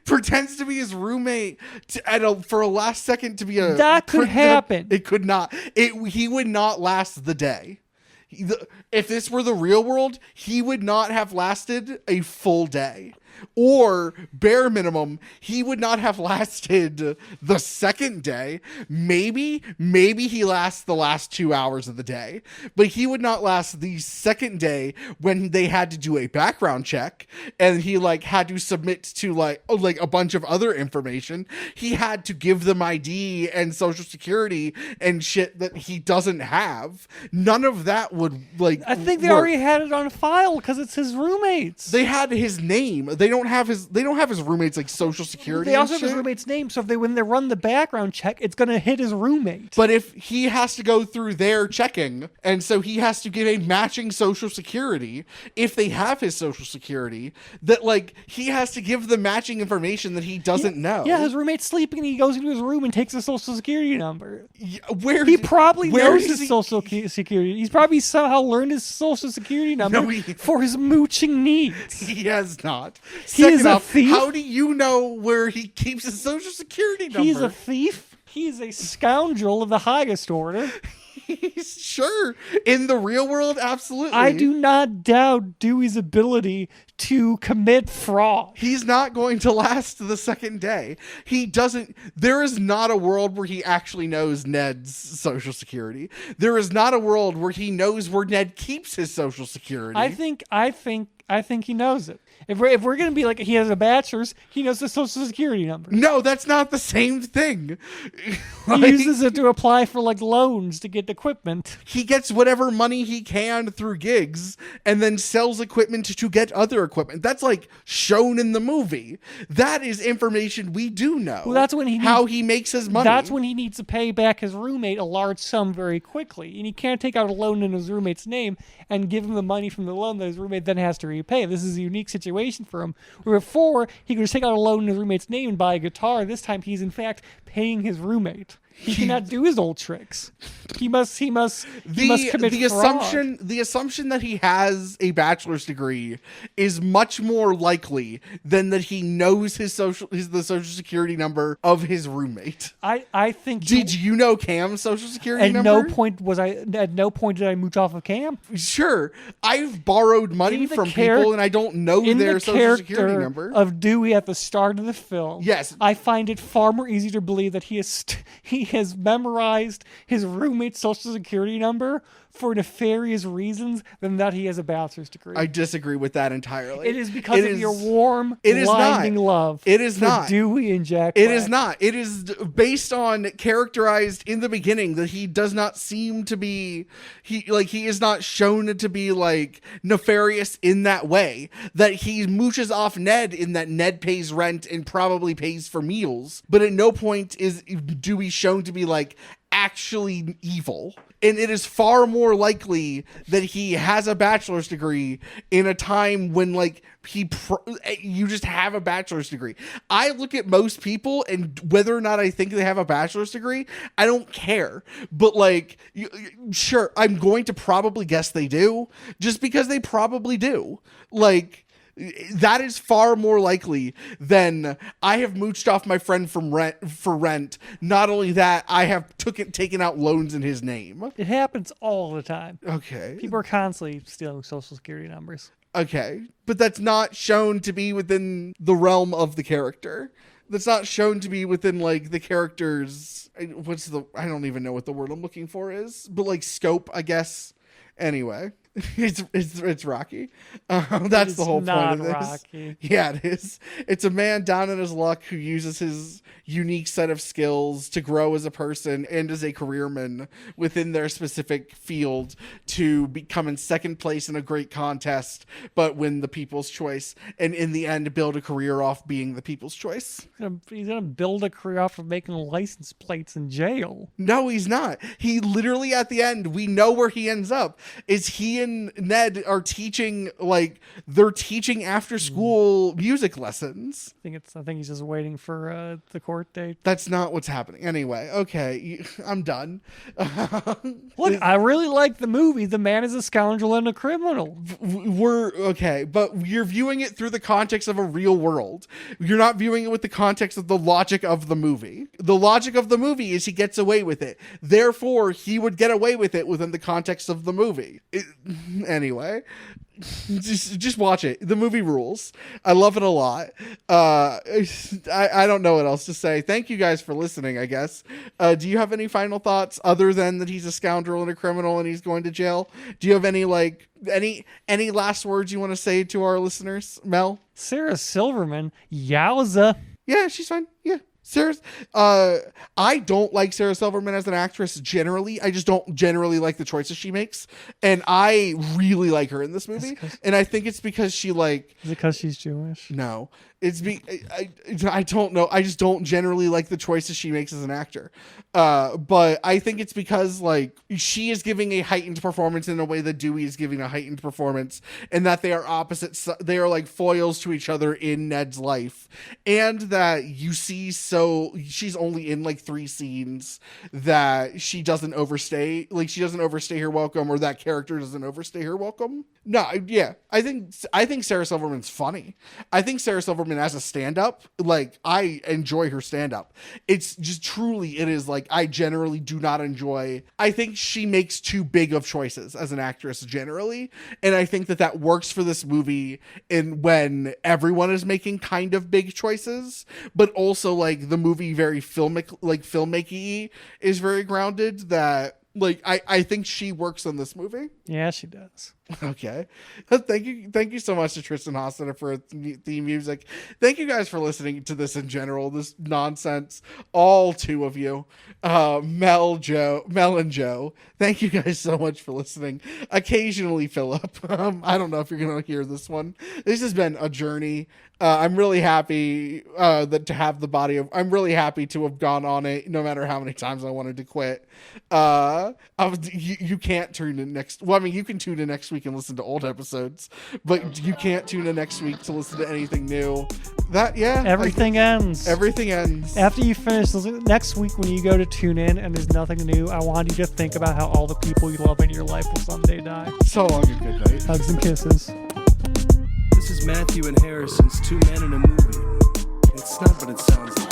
S3: pretends to be his roommate for a last second to be a.
S2: That could happen.
S3: It could not. He would not last the day. If this were the real world, he would not have lasted a full day. Or, bare minimum, he would not have lasted the second day. Maybe he lasts the last 2 hours of the day. But he would not last the second day when they had to do a background check and he had to submit to a bunch of other information. He had to give them ID and social security and shit that he doesn't have. None of that would
S2: I think they
S3: work.
S2: already had it on file because it's his roommates.
S3: They had his name. They don't have his roommates social security.
S2: They
S3: and
S2: also have his
S3: shit.
S2: roommate's name, so when they run the background check, it's going to hit his roommate.
S3: But if he has to go through their checking, and so he has to give a matching social security, if they have his social security, that he has to give the matching information that he doesn't know.
S2: Yeah, his roommate's sleeping and he goes into his room and takes his social security number.
S3: Where
S2: He probably
S3: where
S2: knows
S3: is
S2: his
S3: he-
S2: social security. He's probably somehow learned his social security number
S3: No, he-
S2: for his mooching needs.
S3: He has not.
S2: He is
S3: Second
S2: a
S3: off,
S2: thief?
S3: how do you know where he keeps his social security number?
S2: He's a thief. He's a scoundrel of the highest order.
S3: Sure. In the real world, absolutely.
S2: I do not doubt Dewey's ability to commit fraud.
S3: He's not going to last the second day. He doesn't. There is not a world where he actually knows Ned's social security. There is not a world where he knows where Ned keeps his social security.
S2: I think he knows it. If we're gonna be he has a bachelor's, he knows the social security number.
S3: No, that's not the same thing.
S2: He uses it to apply for loans to get equipment.
S3: He gets whatever money he can through gigs and then sells equipment to get other equipment. That's shown in the movie. That is information we do know.
S2: Well, that's when
S3: how he makes his money.
S2: That's when he needs to pay back his roommate a large sum very quickly, and he can't take out a loan in his roommate's name and give him the money from the loan that his roommate then has to repay. This is a unique situation for him. Where before he could just take out a loan in his roommate's name and buy a guitar. This time he's in fact paying his roommate. He cannot do his old tricks. He must commit fraud.
S3: The assumption that he has a bachelor's degree is much more likely than that he knows the social security number of his roommate.
S2: I think.
S3: Did you know Cam's social security
S2: At
S3: number?
S2: no point did I mooch off of Cam.
S3: Sure, I've borrowed money from people and I don't know
S2: In
S3: their
S2: the
S3: social security
S2: character
S3: number.
S2: of Dewey at the start of the film,
S3: Yes.
S2: I find it far more easy to believe that he has memorized his roommate's social security number for nefarious reasons than that he has a bachelor's degree.
S3: I disagree with that entirely.
S2: It is because of your warm,
S3: it is
S2: blinding
S3: not.
S2: love.
S3: It is
S2: for
S3: not.
S2: Dewey and Jack
S3: It
S2: Black.
S3: is not. It is based on characterized in the beginning that he does not seem to be he is not shown to be like nefarious in that way. That he mooches off Ned in that Ned pays rent and probably pays for meals, but at no point is Dewey shown to be like actually evil. And it is far more likely that he has a bachelor's degree in a time when like you just have a bachelor's degree. I look at most people and whether or not I think they have a bachelor's degree, I don't care. But like, sure, I'm going to probably guess they do just because they probably do. Like, that is far more likely than I have mooched off my friend for rent. Not only that, I have taken out loans in his name.
S2: It happens all the time.
S3: Okay.
S2: People are constantly stealing social security numbers.
S3: Okay. But that's not shown to be within the realm of the character. That's not shown to be within like the character's, I don't even know what the word I'm looking for is, but like scope, I guess. Anyway. It's Rocky. That's the whole point of this.
S2: Rocky.
S3: Yeah, it is. It's a man down in his luck who uses his unique set of skills to grow as a person and as a careerman within their specific field to become in second place in a great contest, but win the People's Choice, and in the end build a career off being the People's Choice.
S2: He's gonna build a career off of making license plates in jail.
S3: No, he's not. He literally at the end, we know where he ends up. Is he and Ned are teaching, like, they're teaching after school music lessons.
S2: I think he's just waiting for the court date.
S3: That's not what's happening. Anyway, okay, I'm done.
S2: Look, I really like the movie. The man is a scoundrel and a criminal.
S3: We're okay, but you're viewing it through the context of a real world. You're not viewing it with the context of the logic of the movie. The logic of the movie is he gets away with it. Therefore, he would get away with it within the context of the movie. Anyway, just watch it. The movie rules. I love it a lot. I don't know what else to say. Thank you guys for listening, I guess. Do you have any final thoughts other than that he's a scoundrel and a criminal and he's going to jail? Do you have any any last words you want to say to our listeners, Mel?
S2: Sarah Silverman, yowza.
S3: Yeah, she's fine. Yeah. Sarah, I don't like Sarah Silverman as an actress generally. I just don't generally like the choices she makes. And I really like her in this movie. And I think it's because she like...
S2: Is it because she's Jewish?
S3: No. I don't know. I just don't generally like the choices she makes as an actor. But I think it's because like she is giving a heightened performance in a way that Dewey is giving a heightened performance, and that they are opposites. They are like foils to each other in Ned's life, and that you see. So she's only in like 3 scenes, that she doesn't overstay. Like she doesn't overstay her welcome, or that character doesn't overstay her welcome. No, yeah, I think Sarah Silverman's funny. I think Sarah Silverman as a stand-up, like I enjoy her stand-up. It's just truly, it is like I generally do not enjoy. I think she makes too big of choices as an actress generally, and I think that works for this movie. And when everyone is making kind of big choices, but also like the movie very filmmaking is very grounded. That like I think she works in this movie.
S2: Yeah, she does.
S3: Okay. Thank you so much to Tristan Hosseter for theme music. Thank you guys for listening to this in general, this nonsense, all 2 of you, Mel and Joe. Thank you guys so much for listening. Occasionally Philip. I don't know if you're gonna hear this one. This has been a journey. I'm really happy I'm really happy to have gone on it no matter how many times I wanted to quit. You can't tune in next. Well, I mean, you can tune in next week and listen to old episodes, but you can't tune in next week to listen to anything new.
S2: Everything ends.
S3: Everything ends.
S2: After you finish next week, when you go to tune in and there's nothing new, I want you to think about how all the people you love in your life will someday die.
S3: So long and good night.
S2: Hugs and kisses.
S1: This is Matthew and Harrison's 2 Men in a Movie. It's not what it sounds like.